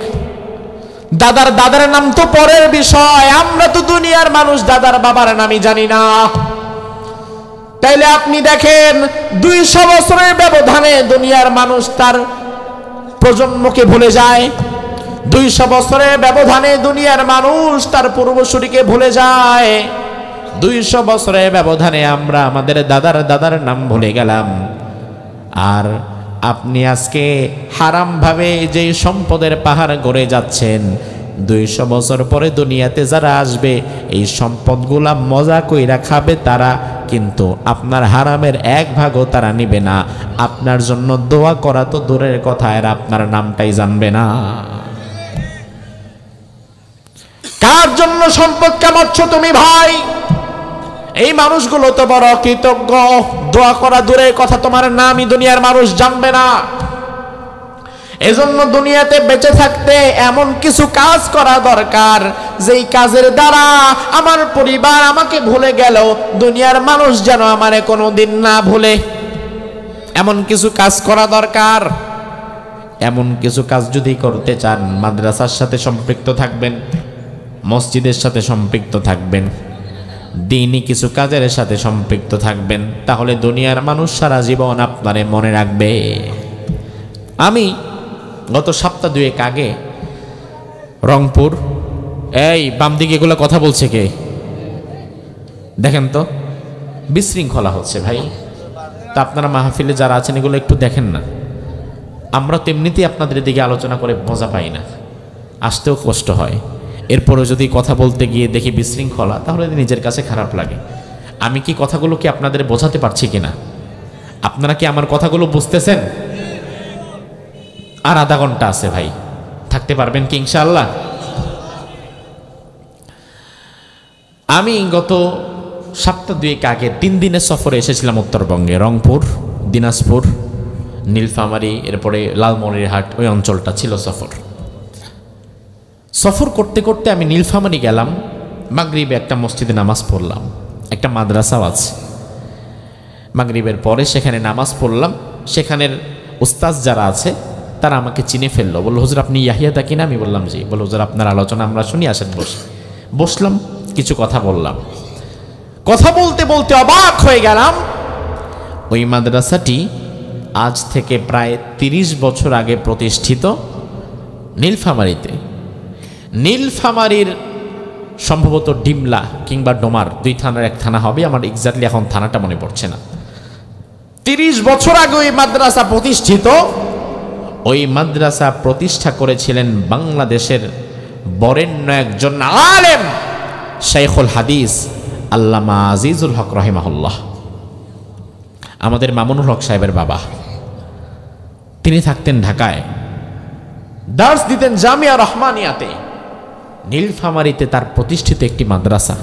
দাদার নাম তো পরের বিষয়। আমরা তো দুনিয়ার মানুষ, দাদার বাবার নামই জানি না। তাইলে আপনি দেখেন 200 বছরের ব্যবধানে দুনিয়ার মানুষ তার প্রজন্মকে ভুলে যায়। 200 বছরের ব্যবধানে দুনিয়ার মানুষ তার পূর্বসূরীকে ভুলে যায়। 200 বছরের ব্যবধানে আমরা আমাদের দাদার নাম ভুলে গেলাম। আর আপনি আজকে হারাম ভাবে যে সম্পদের পাহাড় গড়ে যাচ্ছেন, 200 বছর পরে দুনিয়াতে যারা আসবে এই সম্পদগুলা মজা কইরা খাবে তারা, কিন্তু আপনার হারামের 1 ভাগও তারা নিবে না। আপনার জন্য দোয়া করা তো দূরের কথা, এরা আপনার নামটাই জানবে না। কার জন্য সম্পদ কামাচ্ছ তুমি ভাই? এই মানুষগুলো তো বড় কৃতজ্ঞ, দোয়া করা দূরের কথা, তোমার নামই দুনিয়ার মানুষ জানবে না। এজন্য দুনিয়াতে বেঁচে থাকতে এমন কিছু কাজ করা দরকার, যেই কাজের দ্বারা আমার পরিবার আমাকে ভুলে গেল, দুনিয়ার মানুষ যেন আমারে কোনোদিন না ভুলে। এমন কিছু কাজ করা দরকার। এমন কিছু কাজ যদি করতে চান, মাদ্রাসার সাথে সম্পৃক্ত থাকবেন, মসজিদের সাথে সম্পৃক্ত থাকবেন, দ্বীনি কিছু কাজের সাথে সম্পৃক্ত থাকবেন, তাহলে দুনিয়ার মানুষ সারা জীবন আপনারে মনে রাখবে। আমি গত সপ্তাহ 2 আগে রংপুর, এই বাম দিকে এগুলো কথা বলছে কে? দেখেন তো, বিশৃঙ্খলা হচ্ছে ভাই। তা আপনারা মাহফিলে যারা আছেন এগুলো একটু দেখেন না। আমরা তেমনিতেই আপনাদের দিকে আলোচনা করে মজা পাই না, আসতেও কষ্ট হয়। এরপরে যদি কথা বলতে গিয়ে দেখি বিশৃঙ্খলা, তাহলে নিজের কাছে খারাপ লাগে। আমি কি কথাগুলো কি আপনাদের বোঝাতে পারছি কিনা? আপনারা কি আমার কথাগুলো বুঝতেছেন? আর আধা ঘন্টা আছে ভাই, থাকতে পারবেন কি ইনশাআল্লাহ? আমি গত সপ্তাহ দুয়েক আগে 3 দিনের সফরে এসেছিলাম উত্তরবঙ্গে, রংপুর, দিনাজপুর, নীলফামারী, এরপরে লালমনিরহাট, ওই অঞ্চলটা ছিল সফর করতে করতে আমি নীলফামারী গেলাম। মাগরিবে একটা মসজিদে নামাজ পড়লাম, একটা মাদ্রাসাও আছে। মাগরিবের পরে সেখানে নামাজ পড়লাম। সেখানের উস্তাজ যারা আছে তারা আমাকে চিনে ফেললো, বলল হুজুর আপনি ইয়াহিয়া দা কিনা? আমি বললাম জি। বলল হুজুর আপনার আলোচনা আমরা শুনি, আসেন বসলাম, কিছু কথা বললাম। কথা বলতে বলতে অবাক হয়ে গেলাম। ওই মাদ্রাসাটি আজ থেকে প্রায় 30 বছর আগে প্রতিষ্ঠিত নীলফামারীতে। নীলফামারীর সম্ভবত ডিমলা কিংবা ডোমার, 2 থানার এক থানা হবে, আমার এক্স্যাক্টলি এখন থানাটা মনে পড়ছে না। 30 বছর আগে ওই মাদ্রাসা প্রতিষ্ঠিত। ওই মাদ্রাসা প্রতিষ্ঠা করেছিলেন বাংলাদেশের বরেণ্য একজন আলেম, শাইখুল হাদিস আল্লামা আজিজুল হক রাহিমাহুল্লাহ, আমাদের মামুনুল হক সাহেবের বাবা। তিনি থাকতেন ঢাকায়, দার্স দিতেন জামিয়া রহমানিয়াতে। নীলফামারীতে তার প্রতিষ্ঠিত একটি মাদ্রাসা।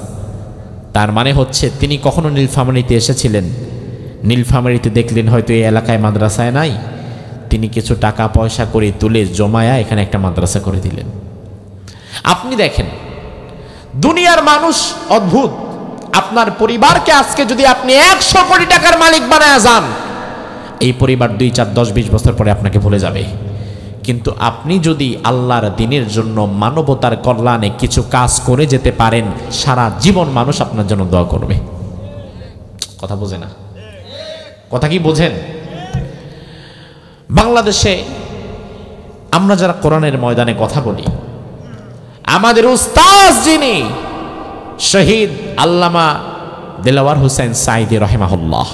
তার মানে হচ্ছে তিনি কখনো নীলফামারীতে এসেছিলেন, নীলফামারীতে দেখলেন হয়তো এই এলাকায় মাদ্রাসায় নাই, তিনি কিছু টাকা পয়সা করে তুলে জমায়া এখানে একটা মাদ্রাসা করে দিলেন। আপনি দেখেন দুনিয়ার মানুষ অদ্ভুত। আপনার পরিবারকে আজকে যদি আপনি 100 কোটি টাকার মালিক বানায় যান, এই পরিবার 2, 4, 10, 20 বছর পরে আপনাকে ভুলে যাবে। কিন্তু আপনি যদি আল্লাহর দ্বীনের জন্য, মানবতার কল্যাণে কিছু কাজ করে যেতে পারেন, সারা জীবন মানুষ আপনার জন্য দোয়া করবে। কথা বোঝে না? কথা কি বোঝেন? বাংলাদেশে আমরা যারা কোরআনের ময়দানে কথা বলি, আমাদের উস্তাদ যিনি শহীদ আল্লামা দেলাওয়ার হোসেন সাঈদী রাহিমাহুল্লাহ,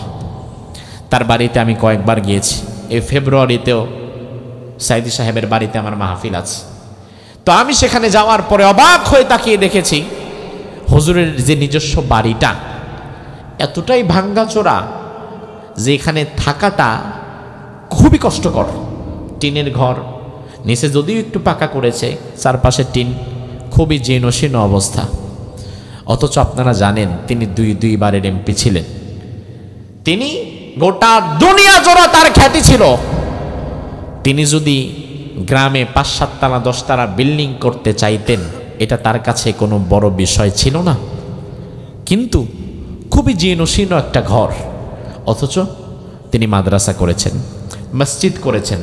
তার বাড়িতে আমি কয়েকবার গিয়েছি। এই ফেব্রুয়ারিতেও সাঈদী সাহেবের বাড়িতে আমার মাহফিল আছে। তো আমি সেখানে যাওয়ার পরে অবাক হয়ে তাকিয়ে দেখেছি হুজুরের যে নিজস্ব বাড়িটা এতটাই ভাঙ্গাচোরা যে এখানে থাকাটা খুবই কষ্টকর। টিনের ঘর, নিচে যদিও একটু পাকা করেছে, চারপাশে টিন, খুবই জীর্ণশীর্ণ অবস্থা। অথচ আপনারা জানেন তিনি 2 বারের এমপি ছিলেন। তিনি গোটা দুনিয়া জোড়া তার খ্যাতি ছিল। তিনি যদি গ্রামে 5-7 তলা 10 তলা বিল্ডিং করতে চাইতেন, এটা তার কাছে কোনো বড় বিষয় ছিল না। কিন্তু খুবই জীর্ণশীর্ণ একটা ঘর, অথচ তিনি মাদ্রাসা করেছেন, মসজিদ করেছেন।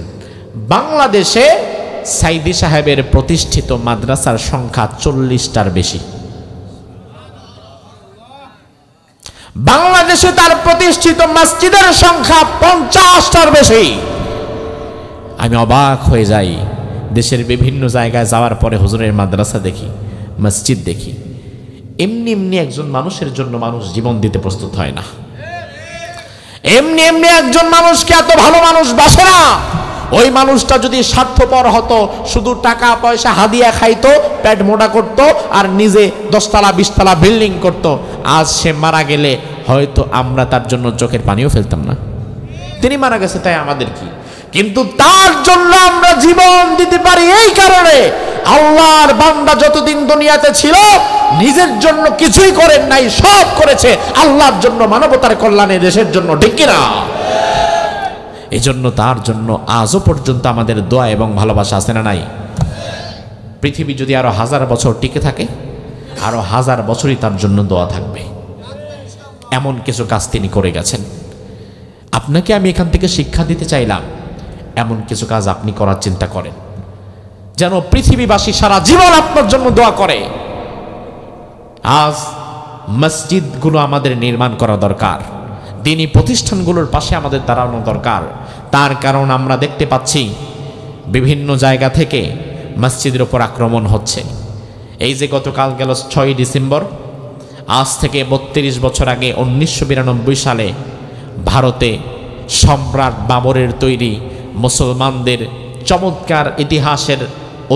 বাংলাদেশে সাঈদী সাহেবের প্রতিষ্ঠিত মাদ্রাসার সংখ্যা 40টার বেশি। বাংলাদেশে তার প্রতিষ্ঠিত মসজিদের সংখ্যা 50টার বেশি। আমি অবাক হয়ে যাই, দেশের বিভিন্ন জায়গায় যাওয়ার পরে হুজুরের মাদ্রাসা দেখি, মসজিদ দেখি। এমনি এমনি একজন মানুষের জন্য মানুষ জীবন দিতে প্রস্তুত হয় না। এমনি এমনি একজন মানুষকে এত ভালো মানুষ বাসে না। ওই মানুষটা যদি স্বার্থপর হতো, শুধু টাকা পয়সা হাদিয়া খাইতো, পেট মোটা করতো, আর নিজে 10 তলা 20 তলা বিল্ডিং করতো, আজ সে মারা গেলে হয়তো আমরা তার জন্য চোখের পানিও ফেলতাম না। তিনি মারা গেছে, তাই আমাদের কি? কিন্তু তার জন্য আমরা জীবন দিতে পারি এই কারণে, আল্লাহর বান্দা যতদিন দুনিয়াতে ছিল নিজের জন্য কিছুই করেন নাই, সব করেছে আল্লাহর জন্য, মানবতার কল্যাণে, দেশের জন্য। ঠিক কিনা? এই জন্য তার জন্য আজও পর্যন্ত আমাদের দোয়া এবং ভালোবাসা আছে না নাই? পৃথিবী যদি আরো 1000 বছর টিকে থাকে, আরো 1000 বছরই তার জন্য দোয়া থাকবে। এমন কিছু কাজ তিনি করে গেছেন। আপনাকে আমি এখান থেকে শিক্ষা দিতে চাইলাম, এমন কিছু কাজ আপনি করার চিন্তা করেন, যেন পৃথিবীবাসী সারা জীবন আপনার জন্য দোয়া করে। আজ মসজিদগুলো আমাদের নির্মাণ করা দরকার, দ্বীনি প্রতিষ্ঠানগুলোর পাশে আমাদের দাঁড়ানো দরকার। তার কারণ আমরা দেখতে পাচ্ছি বিভিন্ন জায়গা থেকে মসজিদের উপর আক্রমণ হচ্ছে। এই যে গতকাল গেল 6ই ডিসেম্বর, আজ থেকে 32 বছর আগে 1992 সালে ভারতে সম্রাট বাবরের তৈরি মুসলমানদের চমৎকার ইতিহাসের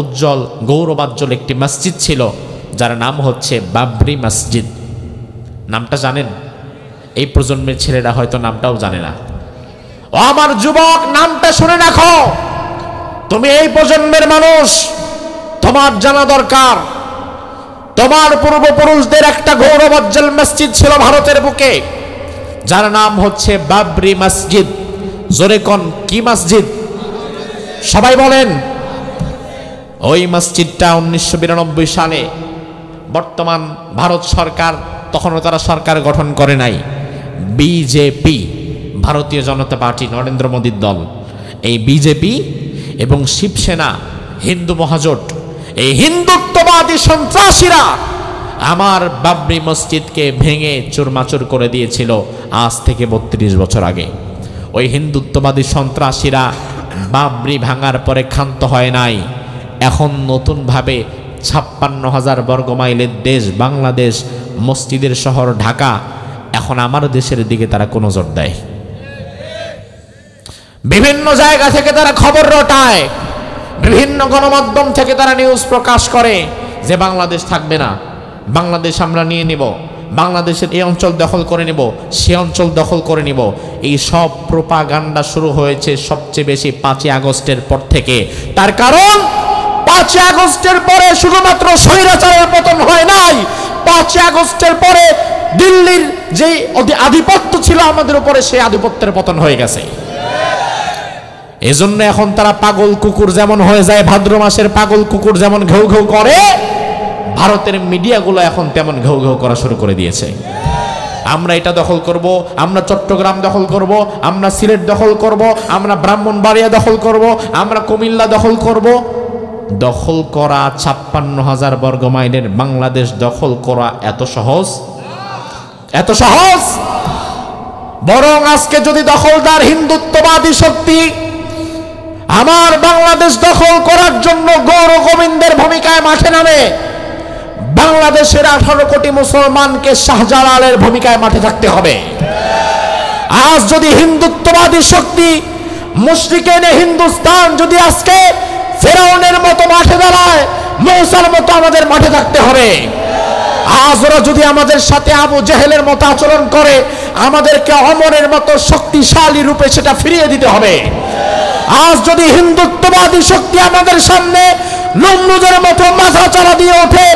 উজ্জ্বল গৌরবাজ্জ্বল একটি মসজিদ ছিল, যার নাম হচ্ছে বাবরি মসজিদ। নামটা জানেন? এই প্রজন্মের ছেলেরা হয়তো নামটাও জানে না। ও আমার যুবক, নামটা শুনে রাখো। তুমি এই প্রজন্মের মানুষ, তোমার জানা দরকার, তোমার পূর্বপুরুষদের একটা গৌরবোজ্জ্বল মসজিদ ছিল ভারতের বুকে, যার নাম হচ্ছে বাবরি মসজিদ। জোরে কোন, কি মসজিদ? সবাই বলেন। ওই মসজিদটা 1992 সালে বর্তমান ভারত সরকার, তখনও তারা সরকার গঠন করে নাই, বিজেপি, ভারতীয় জনতা পার্টি, নরেন্দ্র মোদীর দল, এই বিজেপি এবং শিবসেনা, হিন্দু মহাজোট, এই হিন্দুত্ববাদী সন্ত্রাসীরা আমার বাবরি মসজিদকে ভেঙে চুরমাচুর করে দিয়েছিল আজ থেকে 32 বছর আগে। ওই হিন্দুত্ববাদী সন্ত্রাসীরা বাবরি ভাঙার পরে ক্ষান্ত হয় নাই, এখন নতুনভাবে 56,000 বর্গমাইলের দেশ বাংলাদেশ, মসজিদের শহর ঢাকা, এখন আমার দেশের দিকে তারা কোন নজর দেয়? বিভিন্ন জায়গা থেকে তারা খবর রটায়, বিভিন্ন গণমাধ্যম থেকে তারা নিউজ প্রকাশ করে যে বাংলাদেশ থাকবে না, বাংলাদেশ আমরা নিয়ে নিব, বাংলাদেশের এই অঞ্চল দখল করে নিব, সে অঞ্চল দখল করে নিব। এই সব প্রোপাগান্ডা শুরু হয়েছে সবচেয়ে বেশি 5ই আগস্টের পর থেকে। তার কারণ 5ই আগস্টের পরে শুধুমাত্র স্বৈরাচারের পতন হয় নাই, 5ই আগস্টের পরে দিল্লির যে আধিপত্য ছিল আমাদের উপরে, সেই আধিপত্যের পতন হয়ে গেছে। এজন্য এখন তারা পাগল কুকুর যেমন হয়ে যায়, ভাদ্র মাসের পাগল কুকুর যেমন ঘেউ ঘেউ করে, ভারতের মিডিয়াগুলো এখন তেমন ঘেউ ঘেউ করা শুরু করে দিয়েছে। আমরা এটা দখল করব, আমরা চট্টগ্রাম দখল করব, আমরা সিলেট দখল করব, আমরা ব্রাহ্মণবাড়িয়া দখল করব, আমরা কুমিল্লা দখল করব। দখল করা 56,000 বর্গমাইলের বাংলাদেশ দখল করা এত সহজ? এত সহজ? বরং আজকে যদি দখলদার হিন্দুত্ববাদী শক্তি আমার বাংলাদেশ দখল করার জন্য গৌর গোবিন্দের ভূমিকায় মাঠে নামে, বাংলাদেশের 18 কোটি মুসলমানকে শাহজালালের ভূমিকায় মাঠে থাকতে হবে। আজ যদি হিন্দুত্ববাদী শক্তি মুশরিকেনে হিন্দুস্তান যদি আজকে ফেরাউনের মতো মাঠে দাঁড়ায়, মূসার মতো আমাদের মাঠে থাকতে হবে। আজ ওরা যদি আমাদের সাথে আবু জেহেলের মতো আচরণ করে, আমাদেরকে অমরের মতো শক্তিশালী রূপে সেটা ফিরিয়ে দিতে হবে। আজ যদি হিন্দুত্ববাদী শক্তি আমাদের সামনে নমরুদের মতো মাথা চারা দিয়ে ওঠে,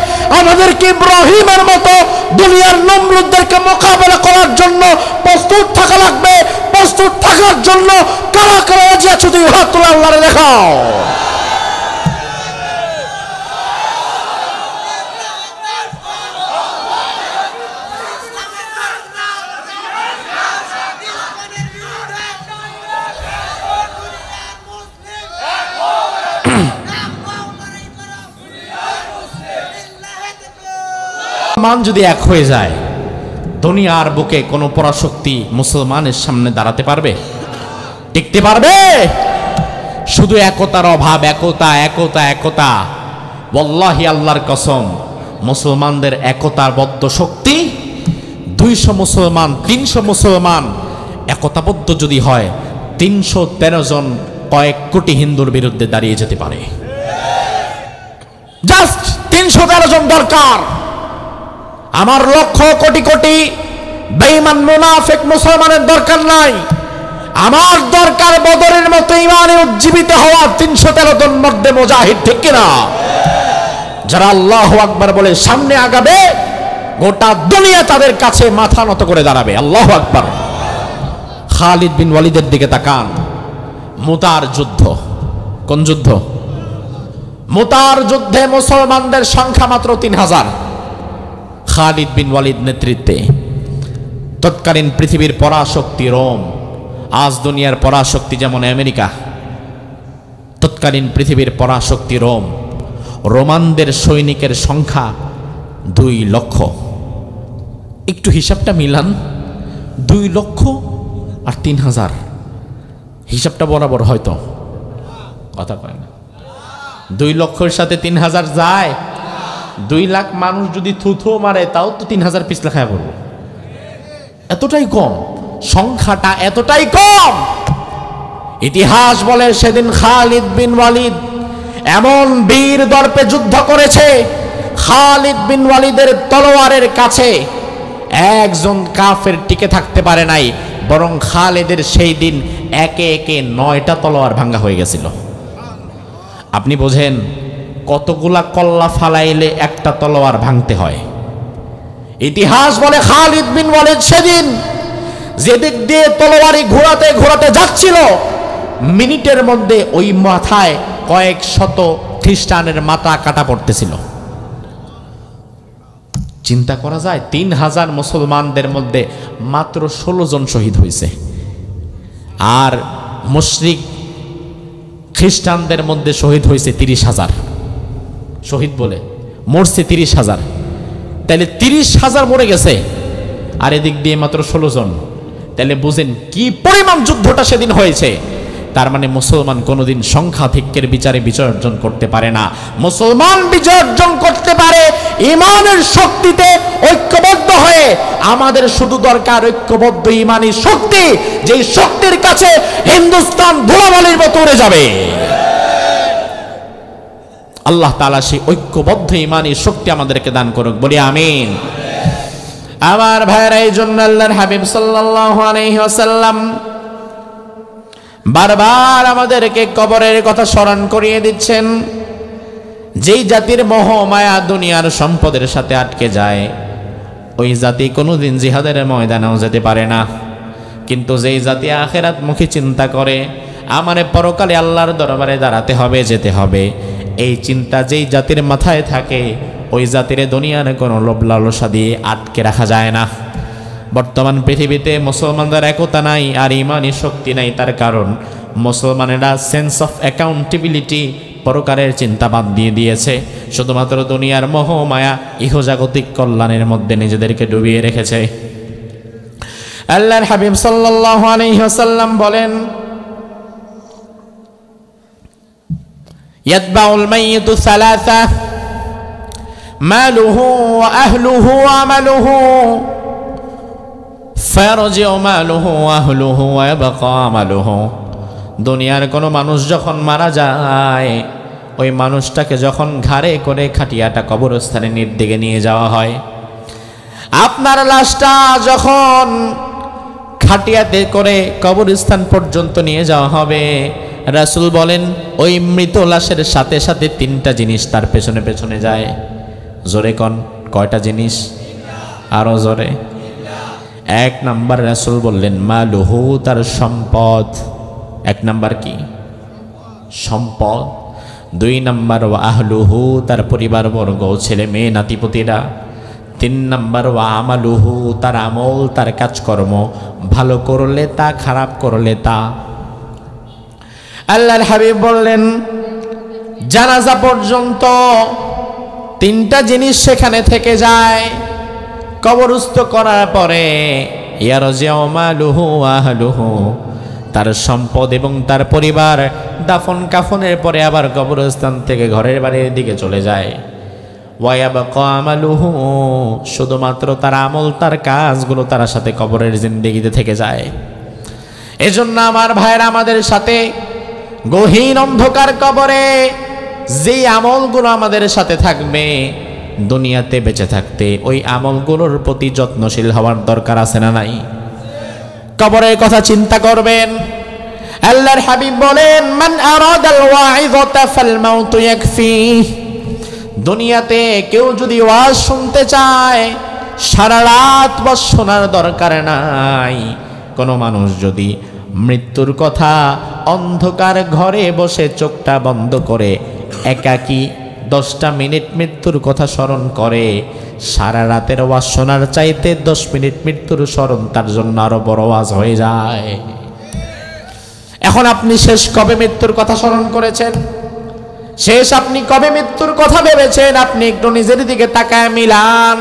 আমাদেরকে ইব্রাহিমের মতো দুনিয়ার নমরুদদেরকে মোকাবেলা করার জন্য প্রস্তুত থাকা লাগবে। প্রস্তুত থাকার জন্য কারা কারা রাজি আছো? তুই হাত তুলে আল্লাহরে দেখাও। মান যদি এক হয়ে যায়, দুনিয়ার বুকে কোন পরাশক্তি মুসলমানের সামনে দাঁড়াতে পারবে? টিকতে পারবে? শুধু একতার অভাব, একতা একতা একতা। ওয়াল্লাহি আল্লাহর কসম, মুসলমানদের একতাবদ্ধ শক্তি 200 মুসলমান, 300 মুসলমান একতাবদ্ধ যদি হয়, 313 জন কয়েক কোটি হিন্দুর বিরুদ্ধে দাঁড়িয়ে যেতে পারে। জাস্ট 313 জন দরকার। আমার লক্ষ কোটি কোটি বেঈমান মুনাফিক মুসলমানের দরকার নাই। আমার দরকার বদরের মতো ঈমানে উজ্জীবিত হওয়া 313 জন মর্দে মুজাহিদ, ঠিক কিনা? যারা আল্লাহু আকবার বলে সামনে আগাবে, গোটা দুনিয়া তাদের কাছে মাথা নত করে দাঁড়াবে। আল্লাহু আকবার। খালিদ বিন ওয়ালিদের দিকে তাকান। মুতার যুদ্ধ, কোন যুদ্ধ? মুতার যুদ্ধে মুসলমানদের সংখ্যা মাত্র 3000। খালিদ বিন ওয়ালিদ নেতৃত্বে তৎকালীন পৃথিবীর পরাশক্তি রোম, আজ দুনিয়ার পরাশক্তি যেমন আমেরিকা, তৎকালীন পৃথিবীর পরাশক্তি রোম। রোমানদের সৈনিকের সংখ্যা 2 লক্ষ। একটু হিসাবটা মিলান, 2 লক্ষ আর 3000, হিসাবটা বরাবর হয়তো কথা কয় না। 2 লক্ষের সাথে 3000 যায়? 2 লাখ মানুষ যদি থুথু মারে, তাও তো 3000 পিছলা খায়া পড়বো। এতটাই কম, সংখ্যাটা এতটাই কম। ইতিহাস বলে সেদিন খালিদ বিন ওয়ালিদ এমন বীর দর্পে যুদ্ধ করেছে, খালিদ বিন ওয়ালিদের তলোয়ারের কাছে একজন কাফের টিকে থাকতে পারে নাই, বরং খালিদের সেই দিন একে একে 9টা তলোয়ার ভাঙ্গা হয়ে গেছিল। আপনি বোঝেন কতগুলা কল্লা ফালাইলে একটা তলোয়ার ভাঙতে হয়। ইতিহাস বলে খালিদ বিন ওয়ালিদ সেদিন যেদিক দিয়ে তলোয়ারি ঘোরাতে ঘোরাতে যাচ্ছিল, মিনিটের মধ্যে ওই মাথায় কয়েক শত খ্রিস্টানের মাথা কাটা পড়তেছিল। চিন্তা করা যায় 3000 মুসলমানদের মধ্যে মাত্র 16 জন শহীদ হয়েছে, আর মুশরিক খ্রিস্টানদের মধ্যে শহীদ হয়েছে 30,000। শহীদ বলে মরছে 30,000, তাহলে 30,000 মরে গেছে, আর এদিক দিয়ে মাত্র 16 জন। তাহলে বুঝেন কি পরিমাণ যুদ্ধটা সেদিন হয়েছে। তার মানে মুসলমান কোনোদিন সংখ্যাধিক্যের বিচারে বিজয় অর্জন করতে পারে না। মুসলমান বিজয় অর্জন করতে পারে ইমানের শক্তিতে ঐক্যবদ্ধ হয়ে। আমাদের শুধু দরকার ঐক্যবদ্ধ ইমানি শক্তি, যেই শক্তির কাছে হিন্দুস্তান ধুলাবালির মতো উড়ে যাবে। আল্লাহ তাআলা সেই ঐক্যবদ্ধ ইমানি শক্তি আমাদেরকে দান করুক, বলি আমিন। আমার ভাইরা, এই জন্য আল্লাহর হাবিব সাল্লাল্লাহু আলাইহি ওয়াসাল্লাম বারবার আমাদেরকে কবরের কথা স্মরণ করিয়ে দিচ্ছেন। যেই জাতির মোহ মায়া দুনিয়ার সম্পদের সাথে আটকে যায়, ওই জাতি কোনোদিন জিহাদের ময়দানেও যেতে পারে না। কিন্তু যেই জাতি আখিরাত মুখী চিন্তা করে, আমারে পরকালে আল্লাহর দরবারে দাঁড়াতে হবে, যেতে হবে, এই চিন্তা যেই জাতির মাথায় থাকে, ওই জাতির দুনিয়ার কোনো লোভ লালসা দিয়ে আটকে রাখা যায় না। বর্তমান পৃথিবীতে মুসলমানদের একতা নাই আর ইমানি শক্তি নাই। তার কারণ মুসলমানেরা সেন্স অফ অ্যাকাউন্টেবিলিটি, পরকারের চিন্তা বাদ দিয়ে দিয়েছে। শুধুমাত্র দুনিয়ার মোহ মায়া ইহজাগতিক কল্যাণের মধ্যে নিজেদেরকে ডুবিয়ে রেখেছে। আল্লাহর হাবিব সাল্লাল্লাহু আলাইহি ওয়াসাল্লাম বলেন, ইয়াতবাউল মাইয়িতু সালাসা মালুহু ওয়া আহলুহু ওয়া আমালুহু ফায়ারজিউ মালুহু ওয়া আহলুহু ওয়া ইয়াবকা আমালুহু। দুনিয়ার কোনো মানুষ যখন মারা যায়, ওই মানুষটাকে যখন ঘাড়ে করে খাটিয়াটা কবরস্থানের দিকে নিয়ে যাওয়া হয়, আপনার লাশটা যখন খাটিয়াতে করে কবরস্থান পর্যন্ত নিয়ে যাওয়া হবে, রাসূল বলেন ওই মৃত লাশের সাথে সাথে 3টা জিনিস তার পেছনে পেছনে যায়। জোরে কোন, কয়টা জিনিস? আরো জোরে। 1 নাম্বার রাসূল বললেন মালুহু, তার সম্পদ। 1 নাম্বার কি? সম্পদ। 2 নাম্বার ওয়া আহলুহু, তার পরিবারবর্গ, ছেলে মেয়ে নাতিপুতিরা। 3 নাম্বার ওয়া আমালুহু, তার আমল, তার কাজকর্ম, ভালো করলে তা, খারাপ করলে তা। আল্লাহর হাবিব বললেন জানাজা পর্যন্ত 3টা জিনিস সেখানে থেকে যায়। কবরস্থ করার পরে ইয়ারজিউ মালুহু ওয়া আহলুহু, তার সম্পদ এবং তার পরিবার দাফন কাফনের পরে আবার কবরস্থান থেকে ঘরের বাড়ির দিকে চলে যায়। ওয়া ইয়াবকা আমালুহু, শুধুমাত্র তার আমল, তার কাজগুলো তার সাথে কবরের জিন্দেগিতে থেকে যায়। এজন্য আমার ভাইরা, আমাদের সাথে গহীন অন্ধকার কবরে যেই আমলগুলো আমাদের সাথে থাকবে, দুনিয়াতে বেঁচে থাকতে ওই আমলগুলোর প্রতি যত্নশীল হওয়ার দরকার আছে না নাই? কবরের কথা চিন্তা করবেন। আল্লাহর হাবিব বলেন মান আরাদাল ওয়াইযাতা ফাল মাউতু ইয়াকফি। দুনিয়াতে কেউ যদি ওয়াজ শুনতে চায়, সারা রাত বস শোনার দরকার নাই। কোনো মানুষ যদি মৃত্যুর কথা অন্ধকার ঘরে বসে চোখটা বন্ধ করে একাকী 10টা মিনিট মৃত্যুর কথা স্মরণ করে, সারা রাতের ওয়াজ শোনার চাইতে 10 মিনিট মৃত্যুর স্মরণ তার জন্য আরো বড় ওয়াজ হয়ে যায়। এখন আপনি শেষ কবে মৃত্যুর কথা স্মরণ করেছেন? শেষ আপনি কবে মৃত্যুর কথা ভেবেছেন? আপনি একটু নিজের দিকে তাকায় মিলান।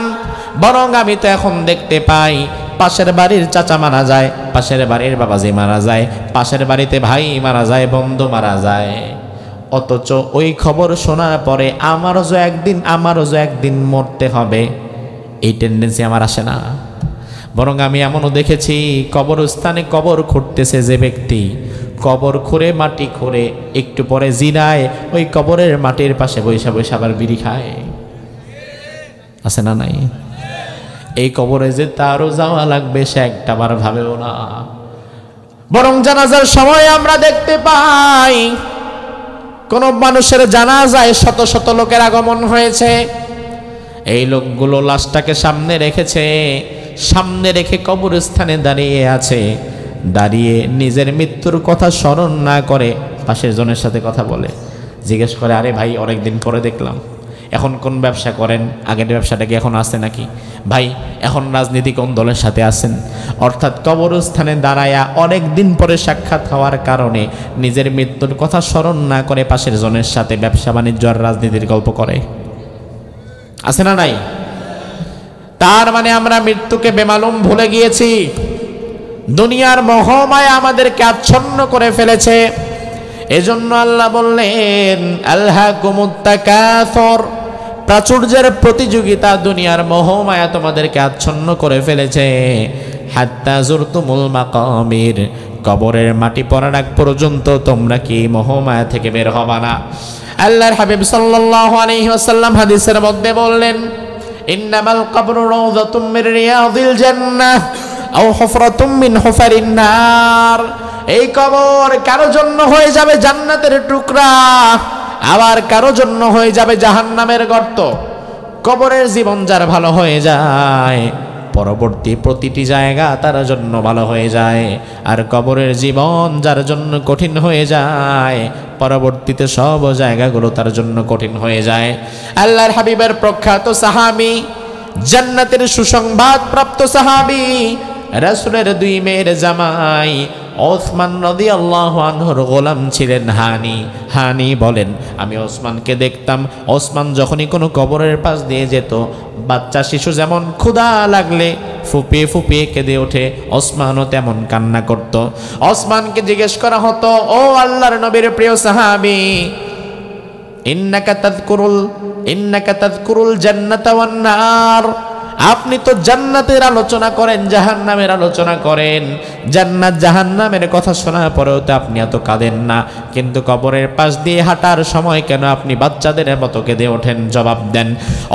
বরং আমি তো এখন দেখতে পাই পাশের বাড়ির চাচা মারা যায়, পাশের বাড়ির বাবাজি মারা যায়, পাশের বাড়িতে ভাই মারা যায়, বন্ধু মারা যায়। অথচ ওই খবর শোনার পরে আমারও যে একদিন মরতে হবে, এই টেন্ডেন্সি আমার আসে না। বরং আমি এমনও দেখেছি কবরস্থানে কবর খুঁড়তেছে যে ব্যক্তি, কবর খুঁড়ে মাটি খুঁড়ে একটু পরে জিরায় ওই কবরের মাটির পাশে বৈশা বৈশা আবার বিড়ি খায়। আছে না নাই? এই কবরে যে তারও যাওয়া লাগবে সে একটাবার ভাবেও না। বরং জানাজার সময় আমরা দেখতে পাই কোন মানুষের জানাজায় শত শত লোকের আগমন হয়েছে, এই লোকগুলো লাশটাকে সামনে রেখেছে, সামনে রেখে কবরস্থানে দাঁড়িয়ে আছে, দাঁড়িয়ে নিজের মৃত্যুর কথা স্মরণ না করে পাশের জনের সাথে কথা বলে, জিজ্ঞেস করে, আরে ভাই অনেকদিন পরে দেখলাম, এখন কোন ব্যবসা করেন, আগের ব্যবসাটা কি এখন আছে নাকি, ভাই এখন রাজনীতি কোন দলের সাথে আছেন। অর্থাৎ কবরস্থানে দাঁড়ায়া অনেক দিন পরে সাক্ষাৎ হওয়ার কারণে নিজের মৃত্যুর কথা স্মরণ না করে পাশের জনের সাথে ব্যবসা বাণিজ্য আর রাজনীতির গল্প করে, আছে না নাই? তার মানে আমরা মৃত্যুকে বেমালুম ভুলে গিয়েছি, দুনিয়ার মোহমায়া আমাদেরকে আচ্ছন্ন করে ফেলেছে। এজন্য আল্লাহ বললেন, আলহাকুমুত তাকাসুর, প্রাচুর্যের প্রতিযোগিতা, দুনিয়ার মোহমায়া তোমাদেরকে আচ্ছন্ন করে ফেলেছে। হাত্তা যুরতুমুল মাকাবির, কবরের মাটি পড়ার আগ পর্যন্ত তোমরা কি মোহমায়া থেকে বের হবা না? আল্লাহর হাবিব সাল্লাল্লাহু আলাইহি ওয়াসাল্লাম হাদিসের মধ্যে বললেন, ইন্নামাল কবরু রাউযাতুম মির রিয়াযিল জান্নাহ আও হুফরাতুম মিন হুফারিন নার। এই কবর কারো জন্য হয়ে যাবে জান্নাতের টুকরা, আবার কারো জন্য হয়ে যাবে জাহান্নামের গর্ত। কবরের জীবন যার ভালো হয়ে যায়, পরবর্তী প্রতিটি জায়গা তার জন্য ভালো হয়ে যায়, আর কবরের জীবন যার জন্য কঠিন হয়ে যায়, পরবর্তীতে সব জায়গাগুলো তার জন্য কঠিন হয়ে যায়। আল্লাহর হাবিবের প্রখ্যাত সাহাবী, জান্নাতের সুসংবাদ প্রাপ্ত সাহাবী, রাসূলের দুই মেয়ের জামাই ওসমান রাদিয়াল্লাহু আনহুর গোলাম ছিলেন হানি। হানি বলেন, আমি ওসমানকে দেখতাম, ওসমান যখনই কোনো কবরের পাশ দিয়ে যেত, বাচ্চা শিশু যেমন ক্ষুধা লাগলে ফুপিয়ে ফুপিয়ে কেঁদে ওঠে, ওসমানও তেমন কান্না করত। ওসমানকে জিজ্ঞেস করা হতো, ও আল্লাহর নবীর প্রিয় সাহাবী, ইন্নাকা তাযকুরুল জান্নাতা ওয়ান নার, আপনি তো জান্নাতের আলোচনা করেন, জাহান্নামের আলোচনা করেন, জান্নাত জাহান্নামের কথা শোনার পরেও তো আপনি এত কাঁদেন না, কিন্তু কবরের পাশ দিয়ে হাঁটার সময় কেন আপনি বাচ্চাদের মতো কেঁদে ওঠেন? জবাব দেন।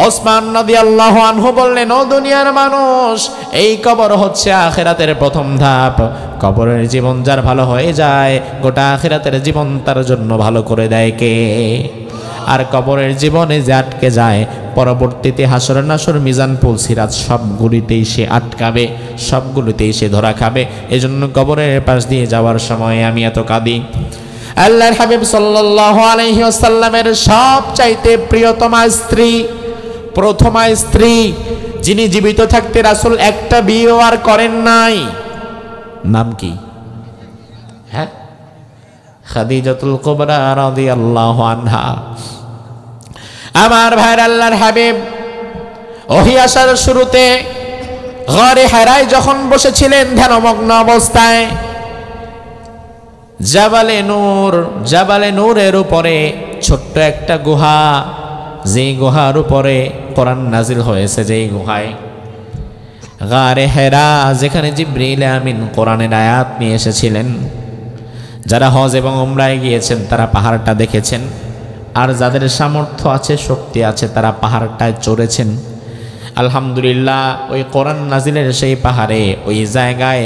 ওসমান রাদিয়াল্লাহু আনহু বললেন, ও দুনিয়ার মানুষ, এই কবর হচ্ছে আখিরাতের প্রথম ধাপ। কবরের জীবন যার ভালো হয়ে যায়, গোটা আখিরাতের জীবন তার জন্য ভালো করে দেয় কে? আর কবরের জীবনে যে আটকে যায়, পরবর্তীতে হাসর নাসর মিজান পুল সিরাত সবগুলিতেই সে আটকাবে, সবগুলিতেই সে ধরা খাবে। এজন্য কবরের পাশ দিয়ে যাওয়ার সময় আমি এত কাঁদি। আল্লাহর হাবিব সাল্লাল্লাহু আলাইহি ওয়াসাল্লামের সবচাইতে প্রিয়তমা স্ত্রী, প্রথমা স্ত্রী, যিনি জীবিত থাকতে রাসূল একটা বিয়ে আর করেন নাই, নাম কি? হ্যাঁ, খাদিজাতুল কুবরা রাদিয়াল্লাহু আনহা। আমার ভাইর, আল্লাহর হাবিব ওহী আসার শুরুতে গারে হেরায় যখন বসেছিলেন ধ্যানমগ্ন অবস্থায়, জাবালে নূরের উপরে ছোট্ট একটা গুহা, যে গুহার উপরে কোরআন নাজিল হয়েছে, যেই গুহায় গারে হেরা, যেখানে জিবরিল আমিন কোরআনের আয়াত নিয়ে এসেছিলেন। যারা হজ এবং উমরায় গিয়েছেন তারা পাহাড়টা দেখেছেন, আর যাদের সামর্থ্য আছে, শক্তি আছে, তারা পাহাড়টায় চড়েছেন। আলহামদুলিল্লাহ, ওই কোরআন নাজিলের সেই পাহাড়ে, ওই জায়গায়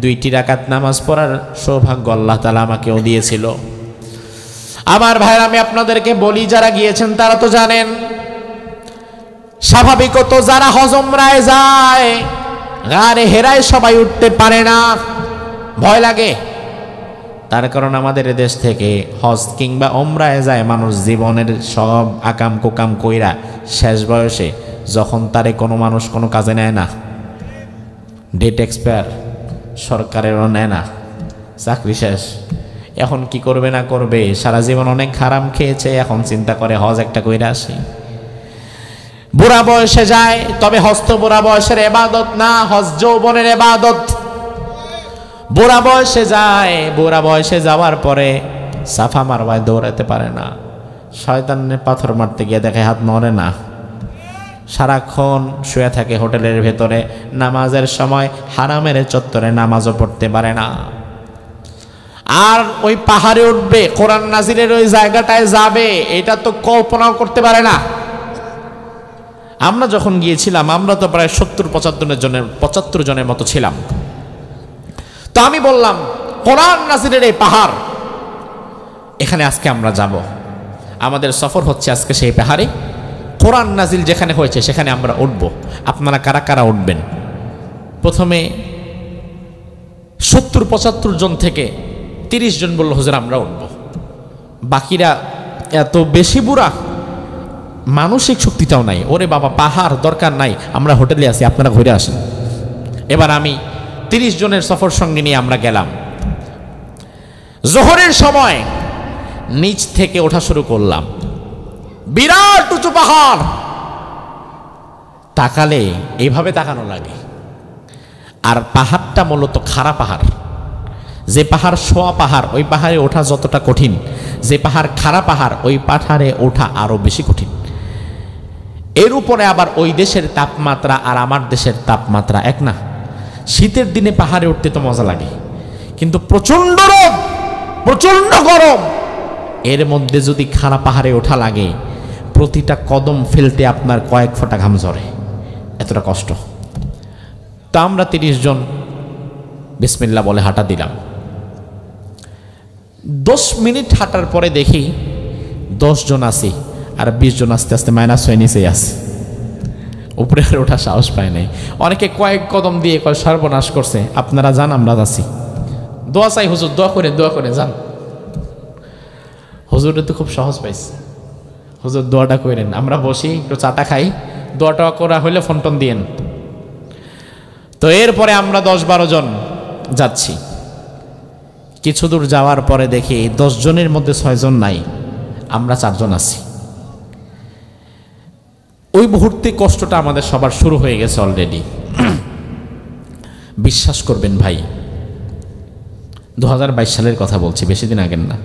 2টি রাকাত নামাজ পড়ার সৌভাগ্য আল্লাহ তাআলা আমাকেও দিয়েছিল। আমার ভাইরা, আমি আপনাদেরকে বলি, যারা গিয়েছেন তারা তো জানেন, স্বাভাবিকত যারা হজ উমরায় যায়, গারে হেরায় সবাই উঠতে পারে না, ভয় লাগে। তার কারণ আমাদের দেশ থেকে হজ কিংবা উমরায় যায় মানুষ জীবনের সব আকাম কুকাম কইরা শেষ বয়সে, যখন তারে কোনো মানুষ কোনো কাজে নেয় না, ডেট এক্সপায়ার, সরকারেরও নেয় না, চাকরি শেষ, এখন কি করবে না করবে, সারা জীবন অনেক হারাম খেয়েছে, এখন চিন্তা করে হজ একটা কইরা আসি। বুড়া বয়সে যায়, তবে হজ তো বুড়া বয়সের ইবাদত না, হজ যৌবনের ইবাদত। বুড়া বয়সে যায়, বুড়া বয়সে যাওয়ার পরে সাফা মারওয়ায় দৌড়াতে পারে না, শয়তানের পাথর মারতে গিয়ে দেখে হাত নড়ে না, সারাক্ষণ শুয়ে থাকে হোটেলের ভেতরে, নামাজের সময় হারামের চত্বরে নামাজও পড়তে পারে না। আর ওই পাহাড়ে উঠবে, কোরআন নাজিলের ওই জায়গাটায় যাবে, এটা তো কল্পনাও করতে পারে না। আমরা যখন গিয়েছিলাম, আমরা তো প্রায় 70-75 জনের মতো ছিলাম। তো আমি বললাম, কোরআন নাজিলের এই পাহাড়, এখানে আজকে আমরা যাব। আমাদের সফর হচ্ছে আজকে সেই পাহাড়ে। কোরআন নাজিল যেখানে হয়েছে সেখানে আমরা উঠব। আপনারা কারা কারা উঠবেন? প্রথমে 70-75 জন থেকে 30 জন বলল হুজুর আমরা উঠব। বাকিরা এত বেশি বুড়া, মানসিক শক্তিটাও নাই, ওরে বাবা পাহাড় দরকার নাই, আমরা হোটেলে আছি, আপনারা ঘুরে আসেন। এবার আমি 30 জনের সফর সঙ্গে নিয়ে আমরা গেলাম। জোহরের সময় নিচ থেকে ওঠা শুরু করলাম। বিরাট উঁচু পাহাড়, তাকালে এইভাবে তাকানো লাগে। আর পাহাড়টা মূলত খাড়া পাহাড়। যে পাহাড় শোয়া পাহাড়, ওই পাহাড়ে ওঠা যতটা কঠিন, যে পাহাড় খাড়া পাহাড়, ওই পাহাড়ে ওঠা আরো বেশি কঠিন। এর উপরে আবার ওই দেশের তাপমাত্রা আর আমার দেশের তাপমাত্রা এক না। শীতের দিনে পাহাড়ে উঠতে তো মজা লাগে, কিন্তু প্রচন্ড রোদ, প্রচন্ড গরম। এর মধ্যে যদি খাড়া পাহাড়ে ওঠা লাগে, প্রতিটা কদম ফেলতে আপনার কয়েক ফোঁটা ঘাম ঝরে, এতটা কষ্ট। তা আমরা 30 জন বিসমিল্লাহ বলে হাঁটা দিলাম। 10 মিনিট হাঁটার পরে দেখি 10 জন আছি, আর 20 জন আস্তে আস্তে মাইনাস হয়ে নিচেই আছে, উপরে আর ওঠা সাহস পায় নাই। অনেকে কয়েক কদম দিয়ে কয় সর্বনাশ করছে। আপনারা যান, আমরা আছি। দোয়া চাই হুজুর, দোয়া করে যান। হুজুরে তো খুব সহজ পাইছে, হুজুর দোয়াটা করেন, আমরা বসি একটু চাটা খাই, দোয়াটা করা হইলে ফোন টোন দিয়েন। তো এরপরে আমরা 10-12 জন যাচ্ছি। কিছু দূর যাওয়ার পরে দেখি 10 জনের মধ্যে 6 জন নাই, আমরা 4 জন আছি। ওই মুহূর্তে কষ্টটা আমাদের সবার শুরু হয়ে গেছে অলরেডি। বিশ্বাস করবেন ভাই, 2022 সালের কথা বলছি, বেশি দিন আগের না।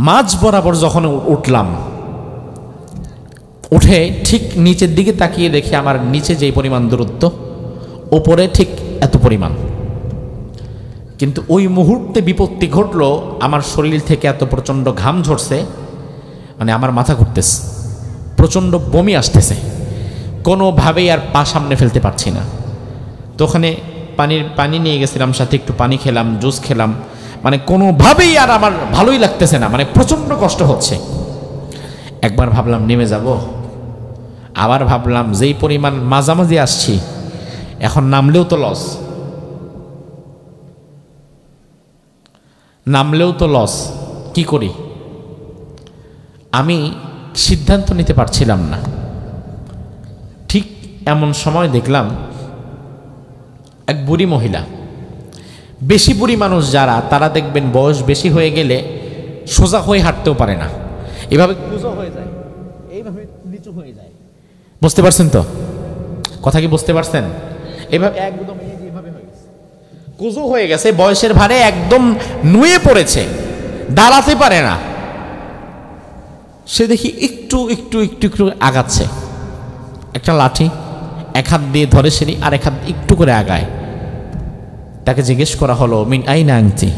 মাঝ বরাবর যখন উঠলাম, উঠে ঠিক নিচের দিকে তাকিয়ে দেখি আমার নিচে যেই পরিমাণ দূরত্ব, ওপরে ঠিক এত পরিমাণ। কিন্তু ওই মুহূর্তে বিপত্তি ঘটলো, আমার শরীর থেকে এত প্রচণ্ড ঘাম ঝরছে, মানে আমার মাথা ঘুরতেছে, প্রচণ্ড বমি আসতেছে, কোনোভাবেই আর পা সামনে ফেলতে পারছি না। তো ওখানে পানি নিয়ে গেছিলাম, সাথে একটু পানি খেলাম, জুস খেলাম, মানে কোনোভাবেই আর আমার ভালোই লাগতেছে না, মানে প্রচণ্ড কষ্ট হচ্ছে। একবার ভাবলাম নেমে যাব, আবার ভাবলাম যেই পরিমাণ মাঝামাঝি আসছি, এখন নামলেও তো লস, কি করি? আমি সিদ্ধান্ত নিতে পারছিলাম না। ঠিক এমন সময় দেখলাম এক বুড়ি মহিলা। বেশি বুড়ি মানুষ যারা, তারা দেখবেন বয়স বেশি হয়ে গেলে সোজা হয়ে হাঁটতেও পারে না, এভাবে কুজো হয়ে যায়, এইভাবে নিচু হয়ে যায়। বুঝতে পারছেন তো কথা? কি বুঝতে পারছেন? এইভাবে একদম এইভাবে হয়ে গেছে, কুজো হয়ে গেছে, বয়সের ভারে একদম নুয়ে পড়েছে, দাঁড়াতে পারে না। সে দেখি একটু একটু একটু একটু আগাচ্ছে, একটা লাঠি এক হাত দিয়ে ধরে সিঁড়ি, আর এক হাত একটু করে আগায়। তাকে জিজ্ঞেস করা হলো, মিন আইনা আনতি,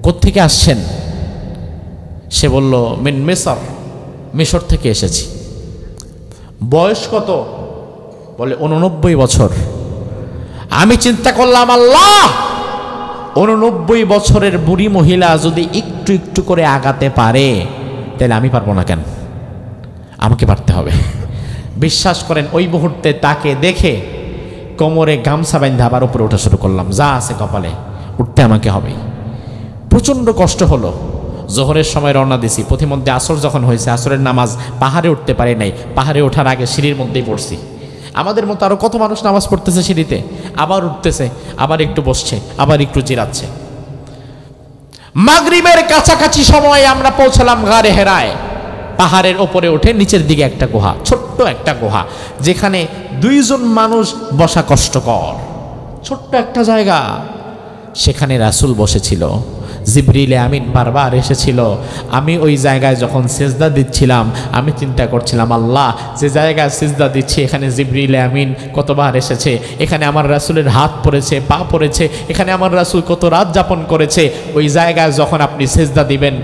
কোত্থেকে আসছেন? সে বলল, মিন মিসর, মিশর থেকে এসেছি। বয়স কত? বলে 89 বছর। আমি চিন্তা করলাম, আল্লাহ, 89 বছরের বুড়ি মহিলা যদি একটু একটু করে আগাতে পারে, তাহলে আমি পারবো না কেন? আমাকে পারতে হবে। বিশ্বাস করেন, ওই মুহূর্তে তাকে দেখে কোমরে গামছা বাঁধা আবার উপরে ওঠা শুরু করলাম। যা আছে কপালে, উঠতে আমাকে হবে। প্রচণ্ড কষ্ট হলো। জোহরের সময় রওনা দিছি, পথিমধ্যে আসর যখন হয়েছে, আসরের নামাজ পাহাড়ে উঠতে পারি নাই, পাহাড়ে ওঠার আগে সিঁড়ির মধ্যেই পড়ছি। আমাদের মতো আরো কত মানুষ নামাজ পড়তেছে সিঁড়িতে, আবার উঠতেছে, আবার একটু বসছে, আবার একটু জিরাচ্ছে। মাগরিবের কাছাকাছি সময়ে আমরা পৌঁছলাম গারে হেরায়। পাহাড়ের ওপরে উঠে নিচের দিকে একটা গুহা, ছোট্ট একটা গুহা, যেখানে 2 জন মানুষ বসা কষ্টকর, ছোট্ট একটা জায়গা। সেখানে রাসূল বসেছিল, জিবরিল আমিন বারবার এসেছিল। আমি ওই জায়গায় যখন সিজদা দিচ্ছিলাম, আমি চিন্তা করছিলাম, আল্লাহ, যে জায়গায় সিজদা দিচ্ছি এখানে জিবরিল আমিন কতবার এসেছে, এখানে আমার রাসূলের হাত পড়েছে, পা পড়েছে, এখানে আমার রাসূল কত রাত যাপন করেছে। ওই জায়গায় যখন আপনি সিজদা দিবেন,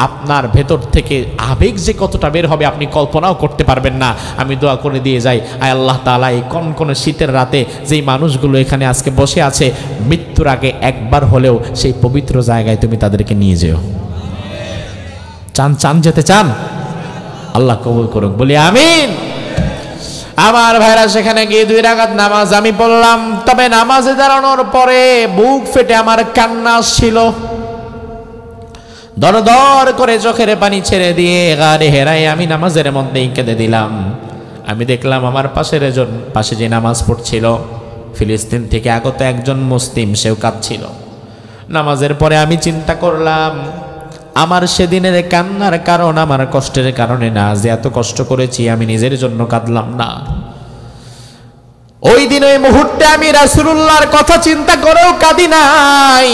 আপনার ভেতর থেকে আবেগ যে কতটা বের হবে আপনি কল্পনাও করতে পারবেন না। আমি দোয়া করে দিয়ে যাই, আয় আল্লাহ তাআলা, এই কনকনে শীতের রাতে যেই মানুষগুলো এখানে আজকে বসে আছে, মৃত্যুর আগে একবার হলেও সেই পবিত্র জায়গায় তুমি তাদেরকে নিয়ে যেও। চান চান যেতে চান? আল্লাহ কবুল করুক, বলি আমিন। আমার ভাইরা সেখানে গিয়ে 2 রাকাত নামাজ আমি পড়লাম। তবে নামাজে দাঁড়ানোর পরে বুক ফেটে আমার কান্না ছিল। দর দর করে চোখের পানি ছেড়ে দিয়ে গাড়ি হেরাই আমি নামাজের মধ্যেই কেঁদে দিলাম। আমি দেখলাম আমার পাশে যে নামাজ পড়ছিল ফিলিস্তিন থেকে আগত একজন মুসলিম, সেও কাঁদছিল। নামাজের পরে আমি চিন্তা করলাম, আমার সেদিনের কান্নার কারণ আমার কষ্টের কারণে না, যে এত কষ্ট করেছি আমি নিজের জন্য কাঁদলাম না। ওই দিন ওই মুহূর্তে আমি রাসূলুল্লাহর কথা চিন্তা করেও কাঁদি নাই।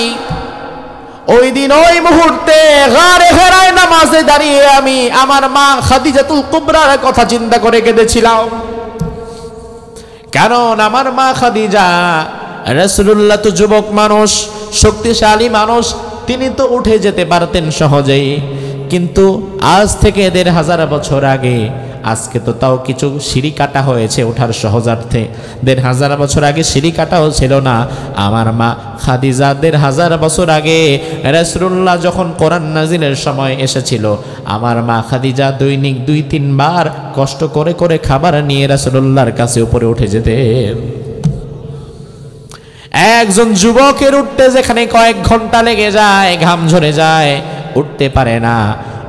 ওই দিন ওই মুহূর্তে গারে হেরায় নামাজে দাঁড়িয়ে আমি আমার মা খাদিজাতুল কুবরার কথা চিন্তা করে কেঁদেছিলাম। কারণ আমার মা খাদিজা, রাসূলুল্লাহ তো যুবক মানুষ, শক্তিশালী মানুষ, তিনি তো উঠে যেতে পারতেন সহজেই, কিন্তু আজ থেকে 1500 বছর আগে, আজকে তো তাও কিছু সিঁড়ি কাটা হয়েছে ওঠার সহজার্থে, 1500 বছর আগে সিঁড়ি কাটাও ছিল না। আমার মা খাদিজা 1500 বছর আগে রাসূলুল্লাহ যখন কোরআন নাজিলের সময় এসেছিল, আমার মা খাদিজা দৈনিক 2-3 বার কষ্ট করে করে খাবার নিয়ে রাসূলুল্লাহর কাছে উপরে উঠে যেতেন। একজন যুবকের উঠতে যেখানে কয়েক ঘন্টা লেগে যায়, ঘাম ঝরে যায়, উঠতে পারে না,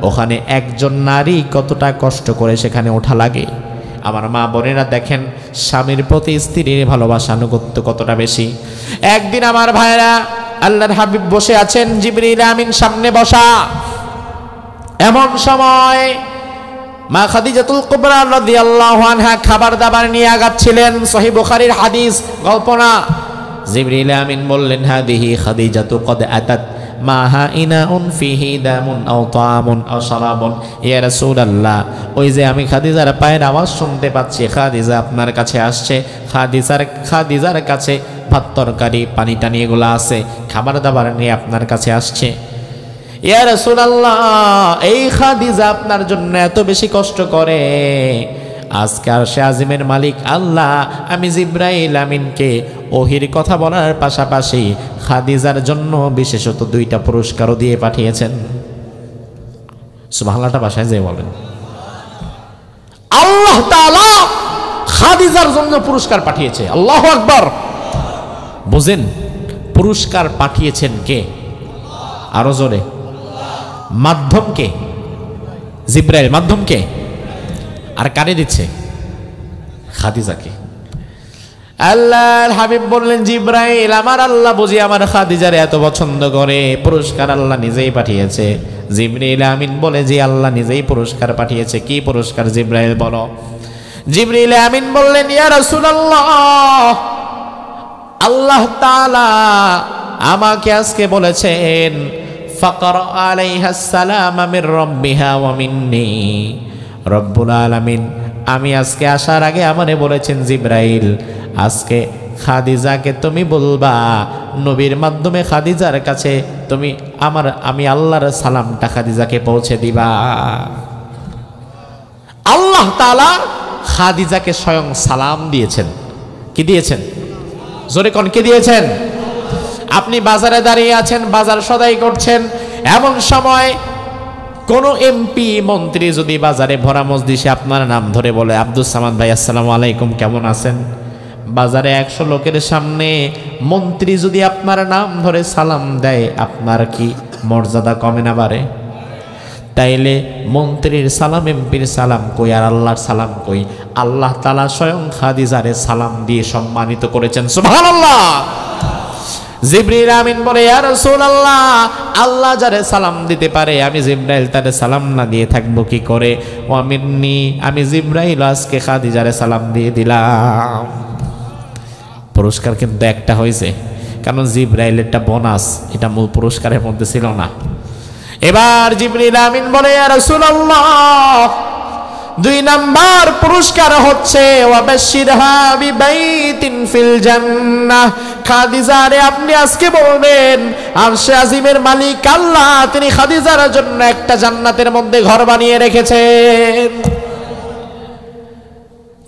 ওখানে একজন নারী কতটা কষ্ট করে সেখানে ওঠা লাগে। আমার মা বোনেরা দেখেন স্বামীর প্রতি স্ত্রীর ভালোবাসা আনুগত্য কতটা বেশি। একদিন আমার ভাইরা, আল্লাহর হাবিব বসে আছেন, জিবরিল আমিন সামনে বসা। এমন সময় মা খাদিজাতুল কুবরা রাদিয়াল্লাহু আনহা খাবার দাবার নিয়ে আগাচ্ছিলেন। সহিহ বুখারীর হাদিস, গল্প না। জিবরিল আমিন বললেন, হাদিহি খাদিজাতু কদ আতাত মাহা ইনাউন ফিহি দামুন আও তাআমুন আও শারাবুন। ইয়া রাসূলুল্লাহ, ওই যে আমি খাদিজার পায়ের আওয়াজ শুনতে পাচ্ছি, খাদিজা আপনার কাছে আসছে। খাদিজার কাছে ভাত তরকারি পানি টানি এগুলো আছে, খাবার দাবার নিয়ে আপনার কাছে আসছে। ইয়া রাসূলুল্লাহ, এই খাদিজা আপনার জন্য এত বেশি কষ্ট করে, আজকে আরশে আজিমের মালিক আল্লাহ আমি জিবরাইল আমিনকে ওহির কথা বলার পাশাপাশি খাদিজার জন্য বিশেষত 2টা পুরস্কারও দিয়ে পাঠিয়েছেন। সুবহানাল্লাহটা ভাষায় যে বলেন, আল্লাহ তাআলা খাদিজার জন্য পুরস্কার পাঠিয়েছে। আল্লাহু আকবার। বুঝেন, পুরস্কার পাঠিয়েছেন কে? আরো জোরে, মাধ্যম কে? জিবরাইল। মাধ্যম কে? আর কারে দিচ্ছে? খাদিজাকে। আল্লাহর হাবিব বললেন, জিবরাইল, আমার আল্লাহ বুঝি আমার খাদিজারে এত পছন্দ করে, পুরস্কার আল্লাহ নিজেই পাঠিয়েছে। জিবরাইল আমিন বলে, জি আল্লাহ নিজেই পুরস্কার পাঠিয়েছে। কি পুরস্কার জিবরাইল বলো? জিবরাইল আমিন বললেন, ইয়া রাসূলুল্লাহ, আল্লাহ তাআলা আমাকে আজকে বলেছেন, ফাকরা আলাইহাস সালাম মির রাব্বিহা ওয়া মিন্নি। রব্বুল আলামিন আমি আজকে আসার আগে আমারে বলেছেন, জিবরাইল, আজকে খাদিজাকে তুমি বলবা, নবীর মাধ্যমে খাদিজার কাছে তুমি আমি আল্লাহর সালামটা খাদিজাকে পৌঁছে দিবা। আল্লাহ তাআলা খাদিজাকে স্বয়ং সালাম দিয়েছেন। কি দিয়েছেন? জোরে কোন কে দিয়েছেন? আপনি বাজারে দাঁড়িয়ে আছেন, বাজার সদাই করছেন, এমন সময় কোন এমপি মন্ত্রী যদি বাজারে ভরা মজলিসে আপনার নাম ধরে বলে, আব্দুস সামাদ ভাই আসসালামু আলাইকুম, কেমন আছেন? বাজারে 100 লোকের সামনে মন্ত্রী যদি আপনার নাম ধরে সালাম দেয়, আপনার কি মর্যাদা কমে না বাড়ে? তাইলে মন্ত্রীর সালাম, এমপির সালাম কই, আর আল্লাহর সালাম কই? আল্লাহ তাআলা স্বয়ং খাদিজারে সালাম দিয়ে সম্মানিত করেছেন। সুবহানাল্লাহ। জিবরিল আমিন বলে, ইয়া রাসূলুল্লাহ, আল্লাহ যারে সালাম দিতে পারে, আমি জিবরাইল তারে সালাম না দিয়ে থাকবো কি করে? ওয়া মিন্নি, আমি জিবরাইল আজকে খাদিজারে সালাম দিয়ে দিলাম। পুরস্কার কিন্তু একটা হয়েছে, কারণ জিবরাইলেরটা বোনাস, এটা মূল পুরস্কারের মধ্যে ছিল না। এবার জিবরিল আমিন বলে, ইয়া রাসূলুল্লাহ, 2 নাম্বার পুরস্কার হচ্ছে ওয়াবাশশিরহা বিবাইতিন ফিল জান্নাহ। খাদিজারে আপনি আজকে বলবেন, আরশে আজিমের মালিক আল্লাহ তিনি খাদিজার জন্য একটা জান্নাতের মধ্যে ঘর বানিয়ে রেখেছেন।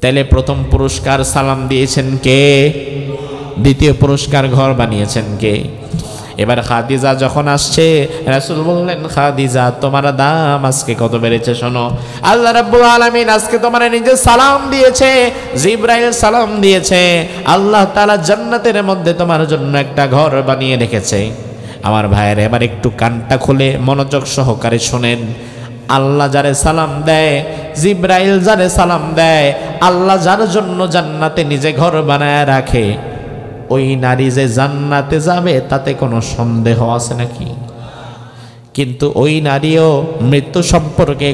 তাহলে প্রথম পুরস্কার সালাম দিয়েছেন কে? দ্বিতীয় পুরস্কার ঘর বানিয়েছেন কে? এবার খাদিজা যখন আসছে, রাসূল বললেন, খাদিজা তোমার দাম আজকে কত বেড়েছে শোনো। আল্লাহ রাব্বুল আলামিন আজকে তোমার নিজে সালাম দিয়েছে, জিবরাইল সালাম দিয়েছে, আল্লাহ তাআলা জান্নাতের মধ্যে তোমার জন্য একটা ঘর বানিয়ে রেখেছে। আমার ভাইয়ের এবার একটু কানটা খুলে মনোযোগ সহকারে শোনেন। আল্লাহ যারে সালাম দেয়, জিবরাইল যারে সালাম দেয়, আল্লাহ যার জন্য জান্নাতে নিজে ঘর বানায় রাখে, ওই নারী যে জান্নাতে যাবে তাতে কোনো সন্দেহ আছে নাকি? কিন্তু ওই নারীও মৃত্যু সম্পর্কে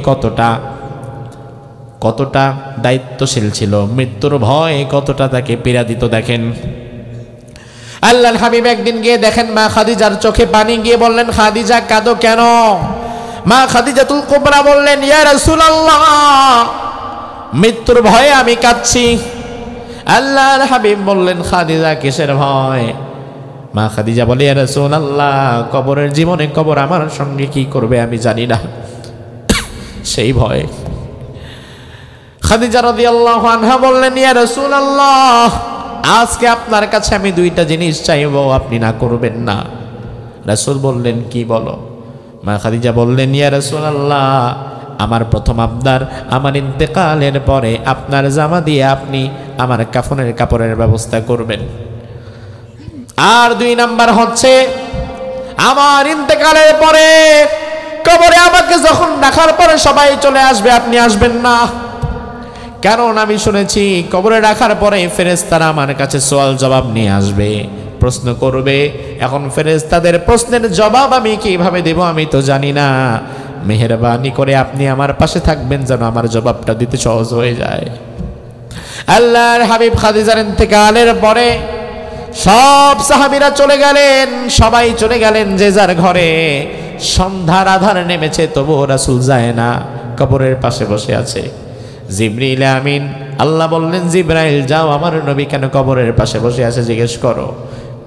কতটা দায়িত্বশীল ছিল, মৃত্যুর ভয় কতটা তাকে পীড়া দিত দেখেন। আল্লাহর হাবিব একদিন গিয়ে দেখেন মা খাদিজার চোখে পানি, গিয়ে বললেন, খাদিজা কাঁদো কেন? মা খাদিজাতুল কুবরা বললেন, ইয়া রাসূলুল্লাহ, মৃত্যুর ভয়ে আমি কাঁদছি। আল্লাহর হাবিব বললেন, খাদিজা কিসের ভয়? মা খাদিজা বলে, ইয়া রাসূলুল্লাহ, কবরের জীবনে কবর আমার সঙ্গে কি করবে আমি জানি না, সেই ভয়। খাদিজা রাদিয়াল্লাহু আনহা বললেন, ইয়া রাসূলুল্লাহ, আজকে আপনার কাছে আমি দুইটা জিনিস চাইবো, আপনি না করবেন না। রাসূল বললেন, কি বলো? মা খাদিজা বললেন, ইয়া রাসূলুল্লাহ, আমার প্রথম আবদার, আমার ইন্তেকালের পরে আপনার জামা দিয়ে আপনি আমার কাফনের কাপড়ের ব্যবস্থা করবেন। আর 2 নাম্বার হচ্ছে, আমার ইন্তেকালের পরে কবরে আমাকে যখন রাখার পরে সবাই চলে আসবে, আপনি আসবেন না। কারণ আমি শুনেছি কবরে রাখার পরে ফেরেশতারা আমার কাছে সওয়াল জবাব নিয়ে আসবে, প্রশ্ন করবে। এখন ফেরেশতাদের প্রশ্নের জবাব আমি কিভাবে দেব আমি তো জানি না। মেহেরবানি করে আপনি আমার পাশে থাকবেন যেন আমার জবাবটা দিতে সহজ হয়ে যায়। আল্লাহর হাবিব খাদিজার ইন্তেকালের পরে সব সাহাবীরা চলে গেলেন, সবাই চলে গেলেন যে যার ঘরে। সন্ধ্যার আধার নেমেছে, তবুও রাসূল যায় না, কবরের পাশে বসে আছে। জিবরিল আমিন, আল্লাহ বললেন, জিবরাইল যাও, আমার নবী কেন কবরের পাশে বসে আছে জিজ্ঞেস করো,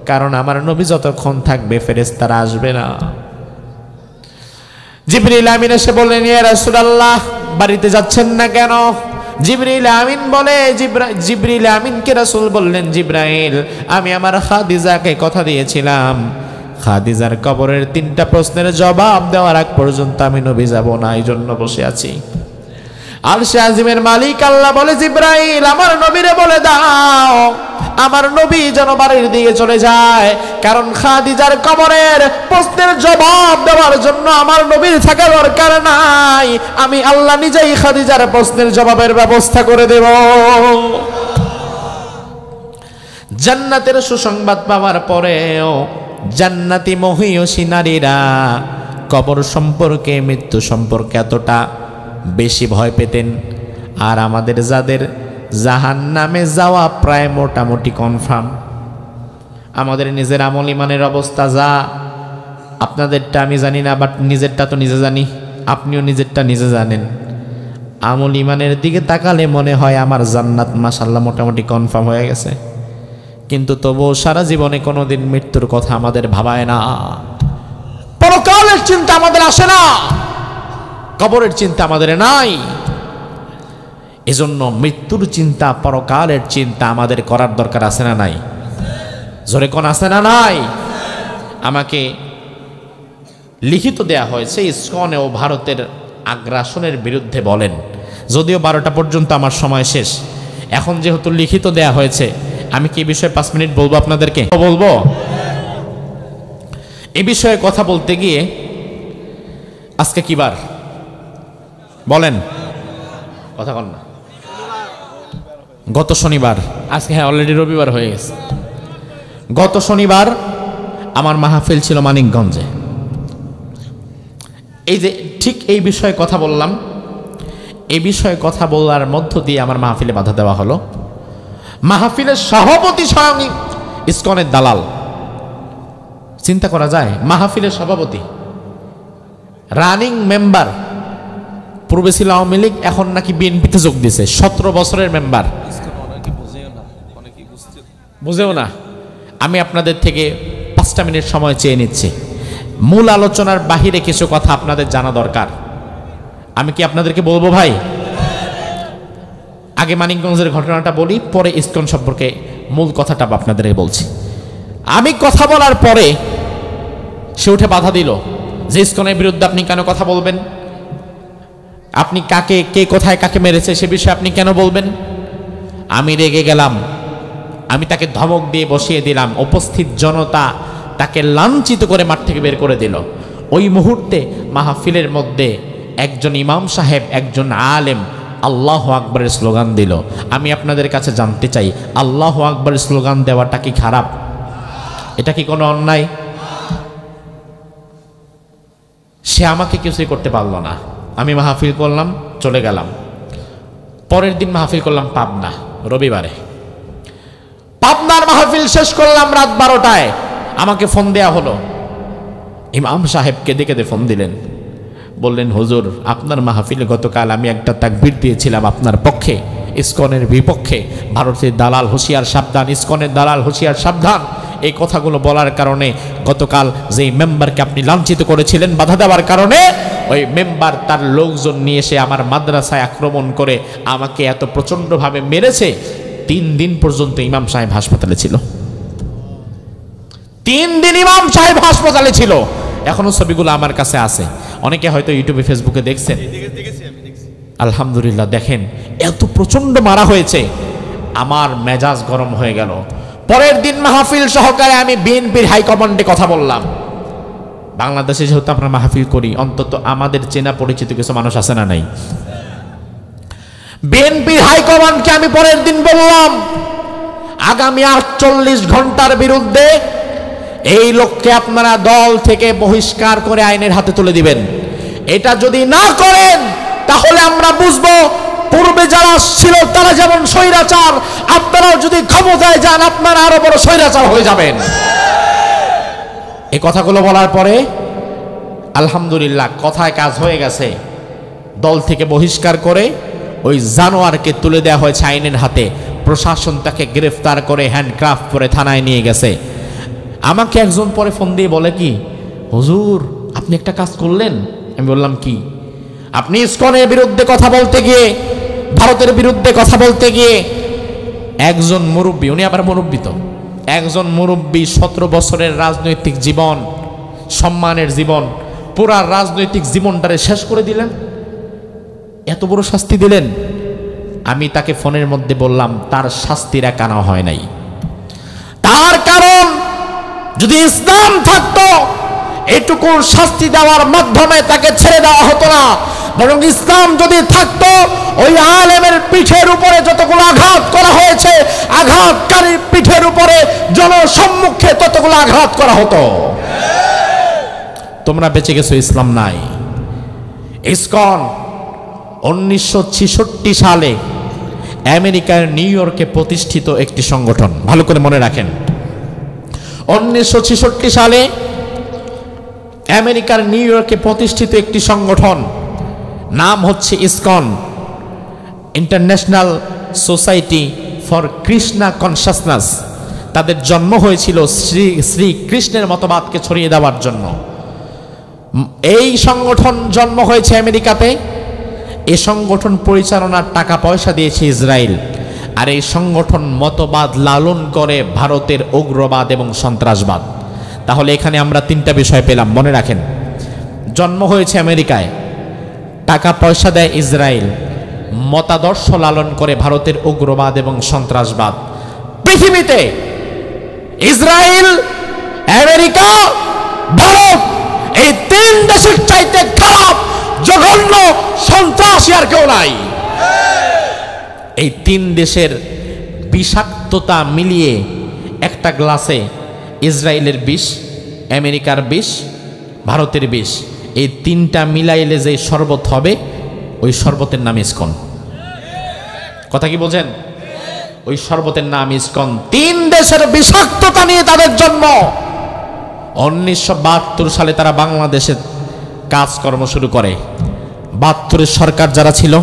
কারণ আমার নবী যতক্ষণ থাকবে ফেরেশতারা আসবে না। জিবরিল আমিন এসে বললেন, ইয়া রাসূলুল্লাহ, বাড়িতে যাচ্ছেন না কেন? জিবরিল আমিন বলে, জিবরিল আমিনকে রাসূল বললেন, জিবরাইল, আমি আমার খাদিজাকে কথা দিয়েছিলাম, খাদিজার কবরের 3টা প্রশ্নের জবাব দেওয়ার আগ পর্যন্ত আমি নবী যাব না, এই জন্য বসে আছি। আরশে আজিমের মালিক আল্লাহ বলে, জিবরাইল, আমার নবীরে বলে দাও আমার নবী যেন বাড়ির দিকে চলে যায়, কারণ খাদিজার কবরের প্রশ্নের জবাব দেওয়ার জন্য আমার নবীর থাকা দরকার নাই, আমি আল্লাহ নিজেই খাদিজার প্রশ্নের জবাবের ব্যবস্থা করে দেব। জান্নাতের সুসংবাদ পাওয়ার পরেও জান্নাতি মহিয়সী নারীরা কবর সম্পর্কে, মৃত্যু সম্পর্কে এতটা বেশি ভয় পেতেন। আর আমাদের যাদের জাহান্নামে যাওয়া প্রায় মোটামুটি কনফার্ম, আমাদের নিজের আমল ইমানের অবস্থা যা, আপনাদেরটা আমি জানি না, বাট নিজেরটা তো নিজে জানি, আপনিও নিজেরটা নিজে জানেন। আমল ইমানের দিকে তাকালে মনে হয় আমার জান্নাত মাশাআল্লাহ মোটামুটি কনফার্ম হয়ে গেছে, কিন্তু তবুও সারা জীবনে কোনোদিন মৃত্যুর কথা আমাদের ভাবায় না, পরকালের চিন্তা আমাদের আসে না, কবরের চিন্তা আমাদের নাই। এজন্য মৃত্যুর চিন্তা, পরকালের চিন্তা আমাদের করার দরকার আছে না নাই? জোরে কোন আছে না নাই? আমাকে লিখিত দেয়া হয়েছে, ইসকনে ও ভারতের আগ্রাসনের বিরুদ্ধে বলেন, যদিও 12টা পর্যন্ত আমার সময় শেষ, এখন যেহেতু লিখিত দেয়া হয়েছে, আমি কি এই বিষয়ে 5 মিনিট বলবো আপনাদেরকে? বলবো এই বিষয়ে কথা বলতে গিয়ে, আজকে কি বার বলেন? কথা কন না। গত শনিবার, আজকে হ্যাঁ অলরেডি রবিবার হয়ে গেছে। গত শনিবার আমার মাহফিল ছিল মানিকগঞ্জে। এই যে ঠিক এই বিষয়ে কথা বললাম, এই বিষয়ে কথা বলার মধ্য দিয়ে আমার মাহফিলে বাধা দেওয়া হলো। মাহফিলের সভাপতি স্বয়ং ইসকনের দালাল, চিন্তা করা যায়? মাহফিলের সভাপতি, রানিং মেম্বার, পূর্বে ছিল আওয়ামী লীগ, এখন নাকি বিএনপিতে যোগ দিয়েছে, 17 বছরের মেম্বার। বুঝেও না। আমি আপনাদের থেকে 5টা মিনিট সময় চেয়ে নিচ্ছি, মূল আলোচনার বাহিরে কিছু কথা আপনাদের জানা দরকার। আমি কি আপনাদেরকে বলবো ভাই? আগে মানিকগঞ্জের ঘটনাটা বলি, পরে ইসকন সম্পর্কে মূল কথাটা আপনাদেরকে বলছি। আমি কথা বলার পরে সে উঠে বাধা দিল যে ইসকনের বিরুদ্ধে আপনি কেন কথা বলবেন, আপনি কাকে, কে কোথায় কাকে মেরেছে সে বিষয়ে আপনি কেন বলবেন। আমি রেগে গেলাম, আমি তাকে ধমক দিয়ে বসিয়ে দিলাম। উপস্থিত জনতা তাকে লাঞ্ছিত করে মাঠ থেকে বের করে দিল। ওই মুহূর্তে মাহফিলের মধ্যে একজন ইমাম সাহেব, একজন আলেম আল্লাহু আকবরের স্লোগান দিল। আমি আপনাদের কাছে জানতে চাই, আল্লাহু আকবরের স্লোগান দেওয়াটা কি খারাপ? এটা কি কোনো অন্যায়? সে আমাকে কিছুই করতে পারলো না। আমি মাহফিল করলাম, চলে গেলাম। পরের দিন মাহফিল করলাম পাবনা, রবিবারে। পাবনার মাহফিল শেষ করলাম রাত 12টায়। আমাকে ফোন দেয়া হলো, ইমাম সাহেব কেঁদে কেঁদে ফোন দিলেন, বললেন হুজুর আপনার মাহফিলে গতকাল আমি একটা তাকবীর দিয়েছিলাম আপনার পক্ষে, ইসকনের বিপক্ষে। ভারতের দালাল হুঁশিয়ার সাবধান, ইসকনের দালাল হুঁশিয়ার সাবধান। এই কথাগুলো বলার কারণে গতকাল যেই মেম্বারকে আপনি লাঞ্ছিত করেছিলেন বাধা দেওয়ার কারণে, ওই মেম্বার তার লোকজন নিয়ে এসে আমার মাদ্রাসায় আক্রমণ করে আমাকে এত প্রচণ্ডভাবে মেরেছে। 3 দিন পর্যন্ত ইমাম সাহেব হাসপাতালে ছিল। 3 দিন ইমাম সাহেব হাসপাতালে ছিল। এখনো ছবিগুলো আমার কাছে আছে। অনেকে হয়তো ইউটিউবে ফেসবুকে দেখছেন। আলহামদুলিল্লাহ, দেখেন এত প্রচন্ড মারা হয়েছে, আমার মেজাজ গরম হয়ে গেল। পরের দিন মাহফিল সহকারে আমি বিএনপির হাইকমান্ডে কথা বললাম। বাংলাদেশে যেহেতু আমরা মাহফিল করি, অন্তত আমাদের চেনা পরিচিত কিছু মানুষ আছে না নাই? বিএনপির হাইকমান্ডকে আমি পরের দিন বললাম, আগামী 48 ঘন্টার বিরুদ্ধে এই লোককে আপনারা দল থেকে বহিষ্কার করে আইনের হাতে তুলে দিবেন। এটা যদি না করেন তাহলে আমরা বুঝবো পূর্বে যারা ছিল তারা যেমন স্বৈরাচার, আপনারাও যদি ক্ষমতায় যান আপনারা আরো বড় স্বৈরাচার হয়ে যাবেন। এই কথাগুলো বলার পরে আলহামদুলিল্লাহ কথায় কাজ হয়ে গেছে। দল থেকে বহিষ্কার করে ওই জানোয়ারকে তুলে দেওয়া হয়েছে আইনের হাতে। প্রশাসন তাকে গ্রেফতার করে হ্যান্ডক্রাফট করে থানায় নিয়ে গেছে। আমাকে একজন পরে ফোন দিয়ে বলে কি, হুজুর আপনি একটা কাজ করলেন। আমি বললাম কি? আপনি ইসকনের বিরুদ্ধে কথা বলতে গিয়ে, ভারতের বিরুদ্ধে কথা বলতে গিয়ে একজন মুরব্বী, উনি আবার মুরব্বী তো, একজন মুরব্বী 17 বছরের রাজনৈতিক জীবন, সম্মানের জীবন, পুরা রাজনৈতিক জীবনটারে শেষ করে দিলেন, এত বড় শাস্তি দিলেন। আমি তাকে ফোনের মধ্যে বললাম তার শাস্তির একানো হয় নাই। তার কারণ যদি ইসলাম থাকতো এটুকু শাস্তি দেওয়ার মাধ্যমে তাকে ছেড়ে দেওয়া হতো না, বরং ইসলাম যদি থাকতো ওই আলেমের পিঠের উপরে যতগুলো আঘাত করা হয়েছে, আঘাতকারীর পিঠের উপরে জনসম্মুখে ততগুলো আঘাত করা হতো। তোমরা বেঁচে গেছো, ইসলাম নাই। ইসকন 1966 সালে আমেরিকার নিউ ইয়র্কে প্রতিষ্ঠিত একটি সংগঠন। ভালো করে মনে রাখেন, 1966 সালে আমেরিকার নিউ ইয়র্কে প্রতিষ্ঠিত একটি সংগঠন, নাম হচ্ছে ISKCON, international society for Krishna consciousness. তাদের জন্ম হয়েছিল শ্রী কৃষ্ণের মতবাদকে ছড়িয়ে দেওয়ার জন্য। এই সংগঠন জন্ম হয়েছে আমেরিকাতে। এই সংগঠন পরিচালনার টাকা পয়সা দিয়েছে ইসরায়েল। আর এই সংগঠন মতবাদ লালন করে ভারতের উগ্রবাদ এবং সন্ত্রাসবাদ। তাহলে এখানে আমরা 3টা বিষয় পেলাম, মনে রাখেন। জন্ম হয়েছে আমেরিকায়, টাকা পয়সা দেয় ইসরায়েল, মতাদর্শ লালন করে ভারতের উগ্রবাদ এবং সন্ত্রাসবাদ। পৃথিবীতে ইসরায়েল, আমেরিকা, ভারত, এই 3 দেশের চাইতে খারাপ জঘন্য সন্ত্রাসী আর কেউ নাই। এই 3 দেশের বিষাক্ততা মিলিয়ে একটা গ্লাসে ইসরায়েলের বিষ, আমেরিকার বিষ, ভারতের বিষ, এই 3টা মিলাইলে যে শরবত হবে ওই শরবতের নাম ইসকন। কথা কি বোঝেন? ওই শরবতের নাম ইসকন। 3 দেশের বিষাক্ততা নিয়ে তাদের জন্ম। 1972 সালে তারা বাংলাদেশে কাজকর্ম শুরু করে। 72-এর সরকার যারা ছিল,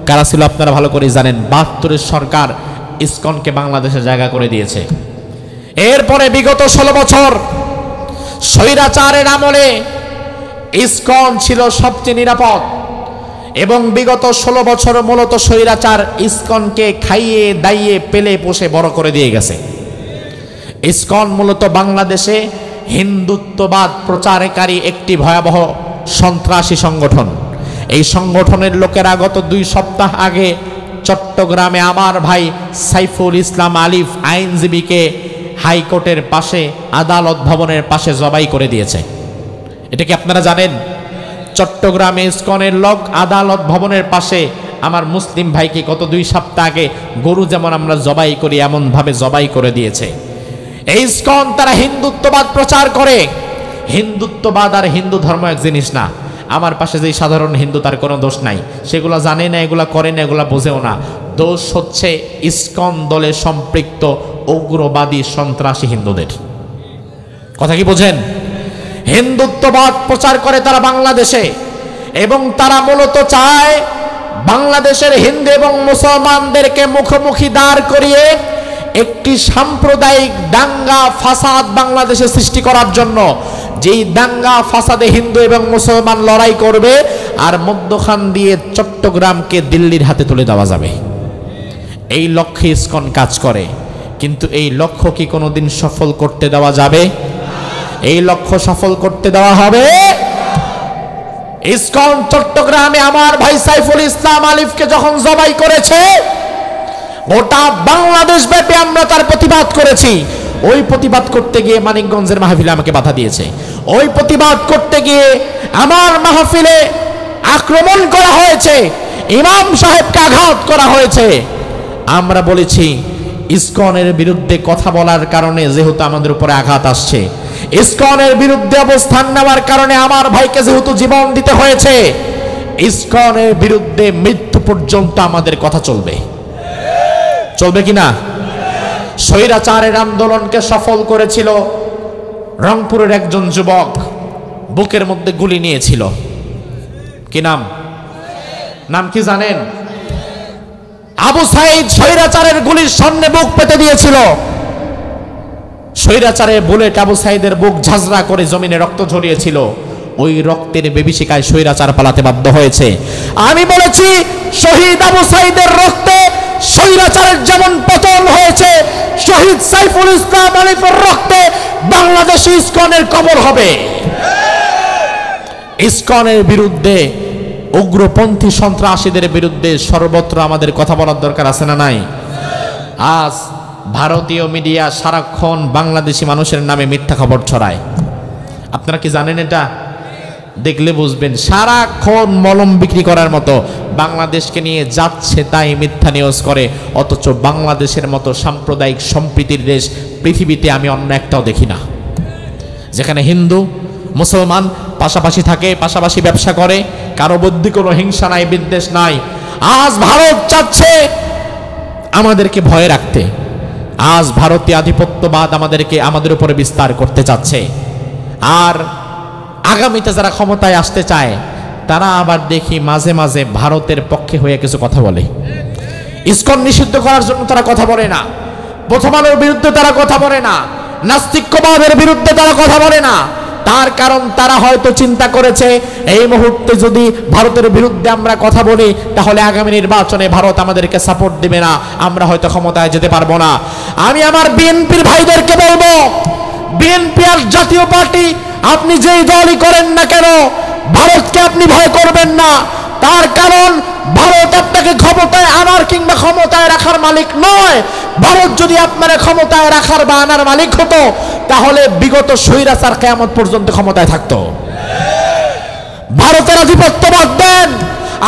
কারা ছিল আপনারা ভালো করে জানেন। 72-এর সরকার ইসকনকে বাংলাদেশে জায়গা করে দিয়েছে। এরপরে বিগত 16 বছর স্বৈরাচারের আমলে ইসকন ছিল সবচেয়ে নিরাপদ, এবং বিগত 16 বছর মূলত স্বৈরাচার ইসকনকে খাইয়ে দাইয়ে পেলে পোষে বড় করে দিয়ে গেছে। ইসকন মূলত বাংলাদেশে হিন্দুত্ববাদ প্রচারকারী একটি ভয়াবহ সন্ত্রাসী সংগঠন। এই সংগঠনের লোকেরা গত 2 সপ্তাহ আগে চট্টগ্রামে আমার ভাই সাইফুল ইসলাম আলিফ আইনজীবীকে হাইকোর্টের পাশে, আদালত ভবনের পাশে জবাই করে দিয়েছে। এটা কি আপনারা জানেন? চট্টগ্রামে ইসকনের লোক আদালত ভবনের পাশে আমার মুসলিম ভাইকে গত 2 সপ্তাহ আগে গরু যেমন আমরা জবাই করি এমন ভাবে জবাই করে দিয়েছে। এই ইসকন তারা হিন্দুত্ববাদ প্রচার করে। হিন্দুত্ববাদ আর হিন্দু ধর্ম এক জিনিস না। আমার পাশে যে সাধারণ হিন্দু, তার কোনো দোষ নাই, সেগুলো জানে না, এগুলা করে না, এগুলা বোঝেও না। দোষ হচ্ছে ইসকন দলে সম্পৃক্ত উগ্রবাদী সন্ত্রাসী হিন্দুদের। কথা কি বোঝেন? হিন্দুত্ববাদ প্রচার করে তারা বাংলাদেশে, এবং তারা মূলত চায় বাংলাদেশের হিন্দু এবং মুসলমানদেরকে মুখোমুখি দাঁড় করিয়ে একটি সাম্প্রদায়িক দাঙ্গা ফাসাদ বাংলাদেশে সৃষ্টি করার জন্য। যেই দাঙ্গা ফাসাদে হিন্দু এবং মুসলমান লড়াই করবে, আর মধ্যখান দিয়ে চট্টগ্রামকে দিল্লির হাতে তুলে দেওয়া যাবে, এই লক্ষ্যে ইসকন কাজ করে। কিন্তু এই লক্ষ্য কি কোনোদিন সফল করতে দেওয়া যাবে? এই লক্ষ্য সফল করতে দেওয়া হবে? ইসকন চট্টগ্রামে আমার ভাই সাইফুল ইসলাম আলিফকে যখন জবাই করেছে, গোটা বাংলাদেশ ব্যাপী আমরা তার প্রতিবাদ করেছি। ওই প্রতিবাদ করতে গিয়ে মানিকগঞ্জের মাহফিলে আমাকে বাধা দিয়েছে। ওই প্রতিবাদ করতে গিয়ে আমার মাহফিলে আক্রমণ করা হয়েছে, ইমাম সাহেবকে আঘাত করা হয়েছে। আমরা বলেছি ইসকনের বিরুদ্ধে কথা বলার কারণে যেহেতু আমাদের উপরে আঘাত আসছে, ইসকনের বিরুদ্ধে অবস্থান নেওয়ার কারণে আমার ভাইকে যেহেতু জীবন দিতে হয়েছে, ইসকনের বিরুদ্ধে মৃত্যু পর্যন্ত আমাদের কথা চলবে। চলবে কিনা? স্বৈরাচারের আন্দোলনকে সফল করেছিল রংপুরের একজন যুবক, বুকের মধ্যে গুলি নিয়েছিল। কি নাম? নাম কি জানেন? আবু সাইদ স্বৈরাচারের গুলির সামনে বুক পেতে দিয়েছিল। স্বৈরাচারের বুলেট আবু সাইদের বুক ঝাঁঝরা করে জমিনে রক্ত ঝরিয়েছিল। ওই রক্তের বিভীষিকায় স্বৈরাচার পালাতে বাধ্য হয়েছে। আমি বলেছি শহীদ আবু সাইদের রক্তে স্বৈরাচারের যেমন পতন হয়েছে, শহীদ সাইফুল ইসলাম আলিফের রক্তে বাংলাদেশে ইসকনের কবর হবে। ইসকনের বিরুদ্ধে, উগ্রপন্থী সন্ত্রাসীদের বিরুদ্ধে সর্বত্র আমাদের কথা বলার দরকার আছে না নাই? আজ ভারতীয় মিডিয়া সারাক্ষণ বাংলাদেশি মানুষের নামে মিথ্যা খবর ছড়ায়। আপনারা কি জানেন? এটা দেখলে বুঝবেন। সারাক্ষণ মলম বিক্রি করার মতো বাংলাদেশকে নিয়ে যাচ্ছে তাই মিথ্যা নিউজ করে, অথচ বাংলাদেশের মতো সাম্প্রদায়িক সম্প্রীতির দেশ পৃথিবীতে আমি অন্য একটাও দেখি না, যেখানে হিন্দু মুসলমান পাশাপাশি থাকে, পাশাপাশি ব্যবসা করে, কারো মধ্যে কোনো হিংসা নাই, বিদ্বেষ নাই। আজ ভারত চাচ্ছে আমাদেরকে ভয়ে রাখতে। আজ ভারতীয় আধিপত্যবাদ আমাদের উপরে বিস্তার করতে চাচ্ছে। আর আগামীতে যারা ক্ষমতায় আসতে চায়, তারা আবার দেখি মাঝে মাঝে ভারতের পক্ষে হয়ে কিছু কথা বলে। ইসকন নিষিদ্ধ করার জন্য তারা কথা বলে না, প্রথম আলোর বিরুদ্ধে তারা কথা বলে না, নাস্তিক্যবাদের বিরুদ্ধে তারা কথা বলে না। তার কারণ তারা হয়তো চিন্তা করেছে এই মুহূর্তে যদি ভারতের বিরুদ্ধে আমরা কথা বলি, তাহলে আগামী নির্বাচনে ভারত আমাদেরকে সাপোর্ট দিবে না, আমরা হয়তো ক্ষমতায় যেতে পারবো না। আমি আমার বিএনপির ভাইদেরকে বলবো, বিএনপি আর জাতীয় পার্টি, আপনি যেই দলই করেন না কেন, ভারতকে আপনি ভয় করবেন না। তার কারণ ভারত আপনাকে ক্ষমতায় আনার কিংবা ক্ষমতায় রাখার মালিক নয়। ভারত যদি আপনারা ক্ষমতায় রাখার বা আনার মালিক হতো, তাহলে বিগত স্বৈরাচার কিয়ামত পর্যন্ত ক্ষমতায় থাকতো। ভারতের আধিপত্যবাদ দেন,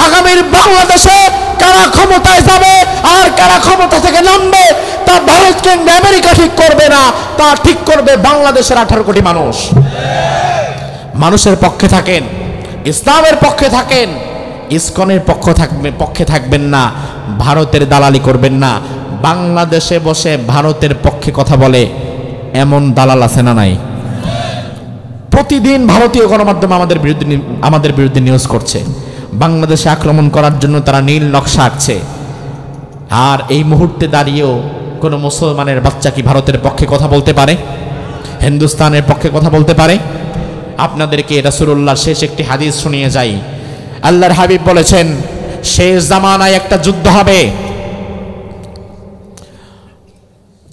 আগামীর বাংলাদেশে কারা ক্ষমতায় যাবে আর কারা ক্ষমতা থেকে নামবে, তা ভারত কিংবা আমেরিকা ঠিক করবে না, তা ঠিক করবে বাংলাদেশের 18 কোটি মানুষ। মানুষের পক্ষে থাকেন, ইসলামের পক্ষে থাকেন, ইসকনের পক্ষে থাকবেন না, ভারতের দালালি করবেন না। বাংলাদেশে বসে ভারতের পক্ষে কথা বলে এমন দালাল আছে না নাই? প্রতিদিন ভারতীয় গণমাধ্যম আমাদের বিরুদ্ধে নিউজ করছে, বাংলাদেশে আক্রমণ করার জন্য তারা নীল নকশা আঁকছে। আর এই মুহূর্তে দাঁড়িয়েও কোনো মুসলমানের বাচ্চা কি ভারতের পক্ষে কথা বলতে পারে? হিন্দুস্তানের পক্ষে কথা বলতে পারে? আপনাদেরকে রাসূলুল্লাহর শেষ একটি হাদিস শুনিয়ে যাই। আল্লাহর হাবিব বলেছেন, শেষ জামানায় একটা যুদ্ধ হবে।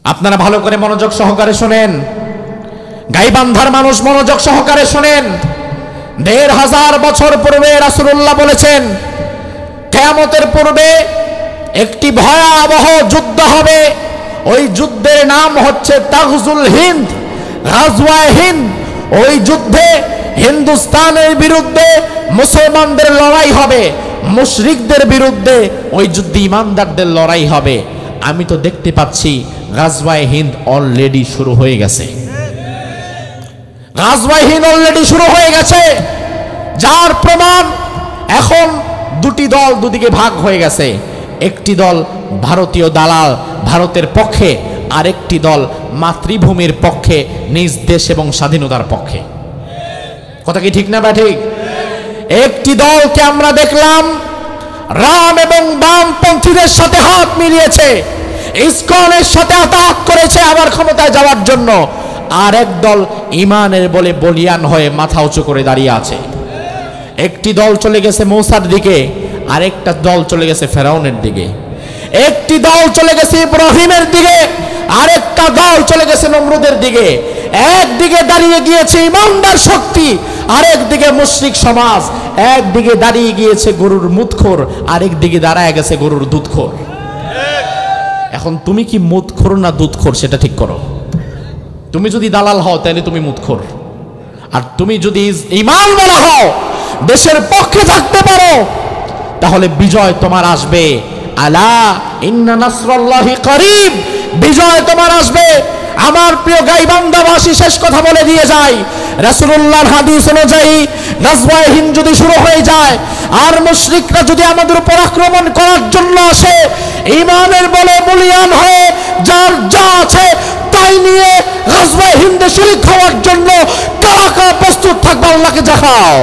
আপনারা ভালো করে মনোযোগ সহকারে শুনেন। গাইবান্ধার মানুষ মনোযোগ সহকারে শুনেন। ১৫০০ বছর পূর্বে রাসূলুল্লাহ বলেছেন, কিয়ামতের পূর্বে একটি ভয়াবহ যুদ্ধ হবে। ওই যুদ্ধের নাম হচ্ছে তাগজুল হিন্দ, গাজওয়ায়ে হিন্দ। ওই যুদ্ধে হিন্দুস্তানের বিরুদ্ধে মুসলমানদের লড়াই হবে, মুশরিকদের বিরুদ্ধে ওই যুদ্ধে ইমানদারদের লড়াই হবে। আমি তো দেখতে পাচ্ছি গাজওয়ায়ে হিন্দ অলরেডি শুরু হয়ে গেছে। গাজওয়ায়ে হিন্দ অলরেডি শুরু হয়ে গেছে, যার প্রমাণ এখন দুটি দল দুদিকে ভাগ হয়ে গেছে। একটি দল ভারতীয় দালাল, ভারতের পক্ষে, আরেকটি দল মাতৃভূমির পক্ষে, নিজ দেশ এবং স্বাধীনতার পক্ষে। কথা কি ঠিক না বা ঠিক? একটি দলকে আমরা দেখলাম রাম এবং বামপন্থীদের সাথে হাত মিলিয়েছে, ইসকনের সাথে আতাত করেছে আবার ক্ষমতায় যাওয়ার জন্য। আর এক দল ইমানের বলে বলিয়ান হয়ে মাথা উঁচু করে দাঁড়িয়ে আছে। একটি দল চলে গেছে মূসার দিকে, আরেকটা দল চলে গেছে ফেরাউনের দিকে। একটি দল চলে গেছে ইব্রাহিমের দিকে, আরেকটা দল চলে গেছে নমরুদের দিকে। একদিকে দাঁড়িয়ে গিয়েছে ইমানদার শক্তি, আরেকদিকে মুশরিক সমাজ। একদিকে দাঁড়িয়ে গিয়েছে গরুর মুদখোর, আরেকদিকে দাঁড়ায় গেছে গরুর দুধখোর। এখন তুমি কি মুদখোর না দুধখোর সেটা ঠিক করো। তুমি যদি দালাল হও তাহলে তুমি মুদখোর, আর তুমি যদি ঈমান ওয়ালা হও, দেশের পক্ষে থাকতে পারো, তাহলে বিজয় তোমার আসবে। আলা ইন্না নাসরাল্লাহি করিব, বিজয় তোমার আসবে। আমার প্রিয় গাইবান্ধাবাসী শেষ কথা বলে দিয়ে যায়, রাসূলুল্লাহর হাদিস অনুযায়ী গাজওয়ায়ে হিন্দ যদি শুরু হয়ে যায় আর মুশরিকরা যদি আমাদের উপর আক্রমণ করার জন্য আসে, ঈমানের বলে বলিয়ান হয়ে যার যা আছে তাই নিয়ে গাজওয়ায়ে হিন্দে শরীক হওয়ার জন্য কারা কারা প্রস্তুত থাকবে আল্লাহকে দেখাও।